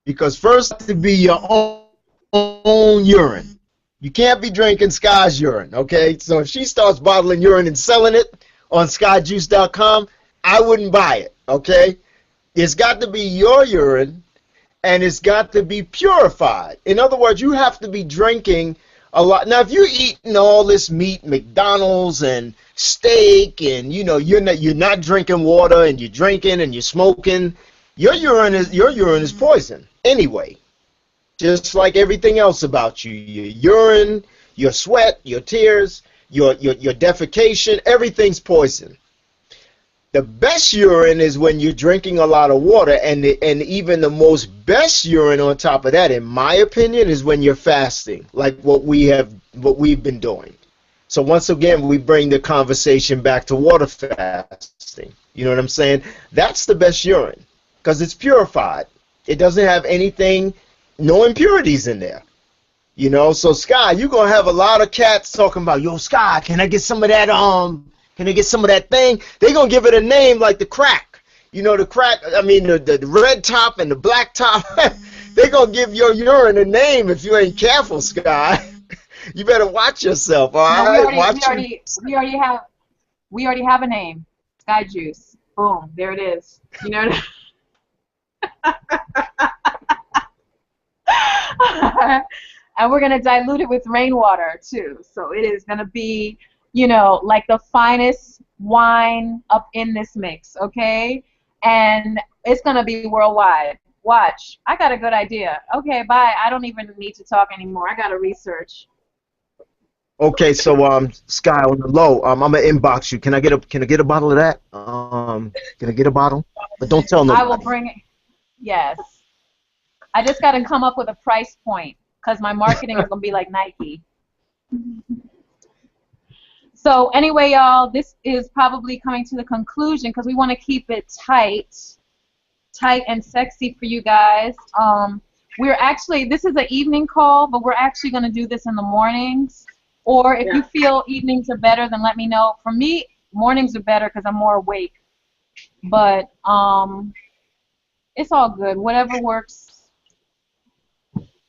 Because first, to be your own urine. You can't be drinking Sky's urine, okay? So if she starts bottling urine and selling it on skyjuice.com, I wouldn't buy it, okay? It's got to be your urine, and it's got to be purified. In other words, you have to be drinking a lot. Now, if you're eating all this meat, McDonald's and steak, and you know you're not drinking water, and you're drinking and you're smoking, your urine is poison anyway. Just like everything else about you, your urine, your sweat, your tears, your defecation, everything's poison. The best urine is when you're drinking a lot of water, and even the most best urine on top of that, in my opinion, is when you're fasting, like what we've been doing. So once again, we bring the conversation back to water fasting. You know what I'm saying? That's the best urine because it's purified. It doesn't have anything, no impurities in there. You know, so Sky, you're gonna have a lot of cats talking about, yo, Sky, can I get some of that Can I get some of that thing? They're going to give it a name like the crack. You know, the crack, I mean, the red top and the black top. They're going to give your urine a name if you ain't careful, Sky. You better watch yourself, all right? We already have a name. Sky Juice. Boom. There it is. You know what And we're going to dilute it with rainwater, too. So it is going to be, you know, like the finest wine up in this mix, okay? And it's going to be worldwide. Watch. I got a good idea. Okay, bye. I don't even need to talk anymore. I got to research. Okay, so Sky, on the low, I'm gonna inbox you. Can I get a bottle of that? Can I get a bottle? But don't tell nobody. I will bring it. Yes. I just got to come up with a price point because my marketing is going to be like Nike. So anyway, y'all, this is probably coming to the conclusion because we want to keep it tight and sexy for you guys. We're actually, this is an evening call, but we're actually going to do this in the mornings. Or if you feel evenings are better, then let me know. For me, mornings are better because I'm more awake. But it's all good. Whatever works.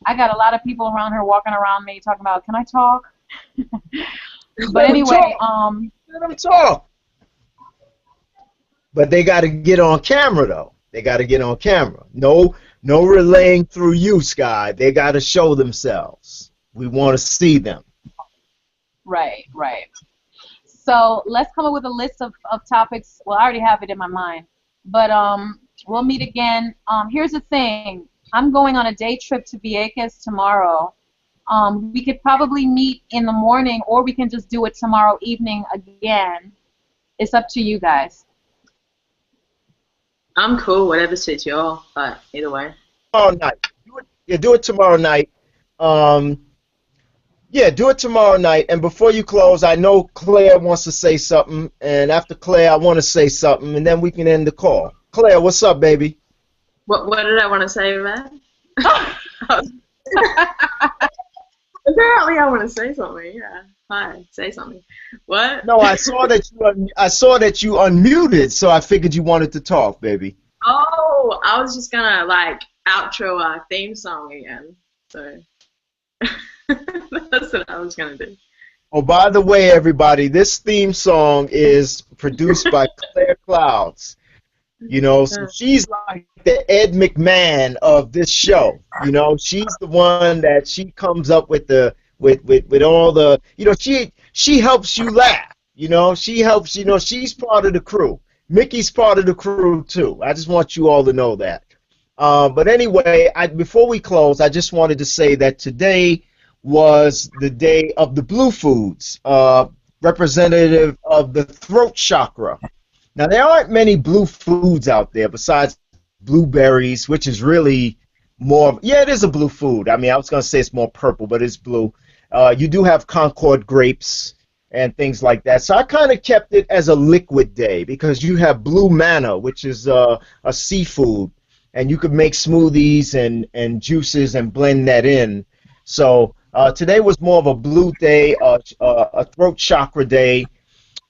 I got a lot of people around here walking around me talking about, can I talk? But anyway, let them talk. But they got to get on camera, though. They got to get on camera. No relaying through you, Sky. They got to show themselves. We want to see them. Right. So let's come up with a list of topics. Well, I already have it in my mind. But we'll meet again. Here's the thing. I'm going on a day trip to Vieques tomorrow. We could probably meet in the morning, or we can just do it tomorrow evening again. It's up to you guys. I'm cool, whatever suits y'all, but either way. Tomorrow night. Do it tomorrow night. Yeah, do it tomorrow night. And before you close, I know Claire wants to say something, and after Claire, I want to say something, and then we can end the call. Claire, what's up, baby? What did I want to say, man? Apparently, I want to say something. Yeah, fine, say something. What? No, I saw that you unmuted, so I figured you wanted to talk, baby. Oh, I was just gonna like outro our theme song again. So. That's what I was gonna do. Oh, by the way, everybody, this theme song is produced by Claire Clouds. You know, so she's like the Ed McMahon of this show. You know, she's the one that she comes up with the with all the, you know, she helps you laugh. You know, she helps, you know, she's part of the crew. Mickey's part of the crew too. I just want you all to know that. But anyway, before we close, I just wanted to say that today was the day of the blue foods, representative of the throat chakra. Now, there aren't many blue foods out there besides blueberries, which is really more, yeah, it is a blue food. I mean, I was going to say it's more purple, but it's blue. You do have Concord grapes and things like that. So I kind of kept it as a liquid day because you have blue manna, which is a seafood, and you could make smoothies and juices and blend that in. So today was more of a blue day, a throat chakra day.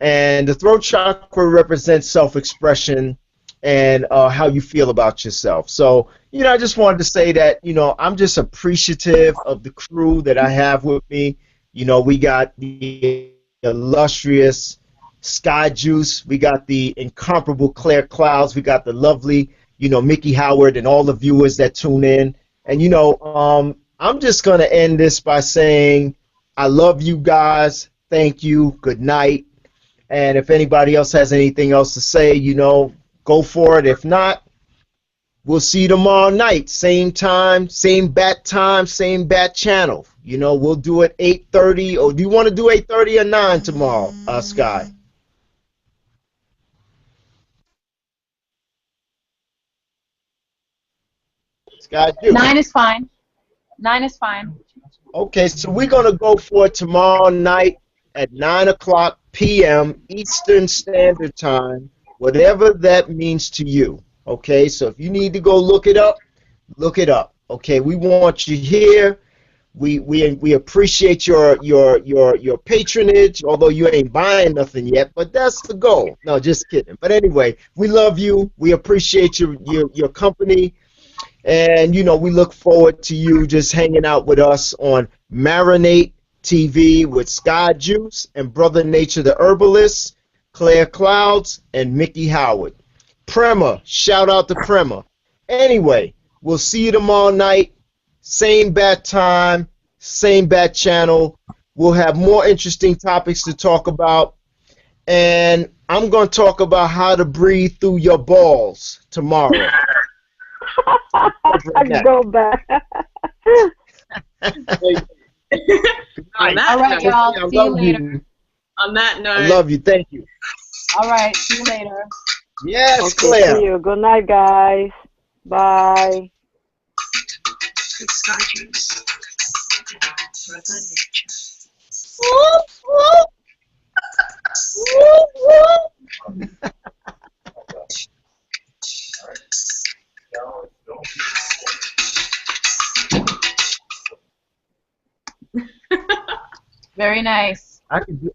And the throat chakra represents self-expression and how you feel about yourself. So, you know, I just wanted to say that, you know, I'm just appreciative of the crew that I have with me. You know, we got the illustrious Sky Juice, we got the incomparable Claire Clouds, we got the lovely, you know, Mickey Howard and all the viewers that tune in. And, you know, I'm just going to end this by saying I love you guys. Thank you. Good night. And if anybody else has anything else to say, you know, go for it. If not, we'll see you tomorrow night. Same time, same bat channel. You know, we'll do it 8:30. Or do you want to do 8:30 or 9 tomorrow, Sky? Sky, do. 9 is fine. 9 is fine. Okay, so we're going to go for it tomorrow night at 9:00 p.m. Eastern Standard Time, whatever that means to you. Okay, so if you need to go look it up, look it up. Okay, we want you here. We appreciate your patronage, although you ain't buying nothing yet, but that's the goal. No, just kidding. But anyway, we love you. We appreciate your company. And, you know, we look forward to you just hanging out with us on Marinate TV with Sky Juice and Brother Nature the Herbalist, Claire Clouds, and Mickey Howard. Prema, shout out to Prema. Anyway, we'll see you tomorrow night. Same bat time, same bat channel. We'll have more interesting topics to talk about. And I'm going to talk about how to breathe through your balls tomorrow. Go back. On that All right, note, y'all. See you later. on that note, I love you. Thank you. All right. See you later. Yes, Okay, Claire. see you. Good night, guys. Bye. good Sky Juice. Brother Nature. Very nice. I can do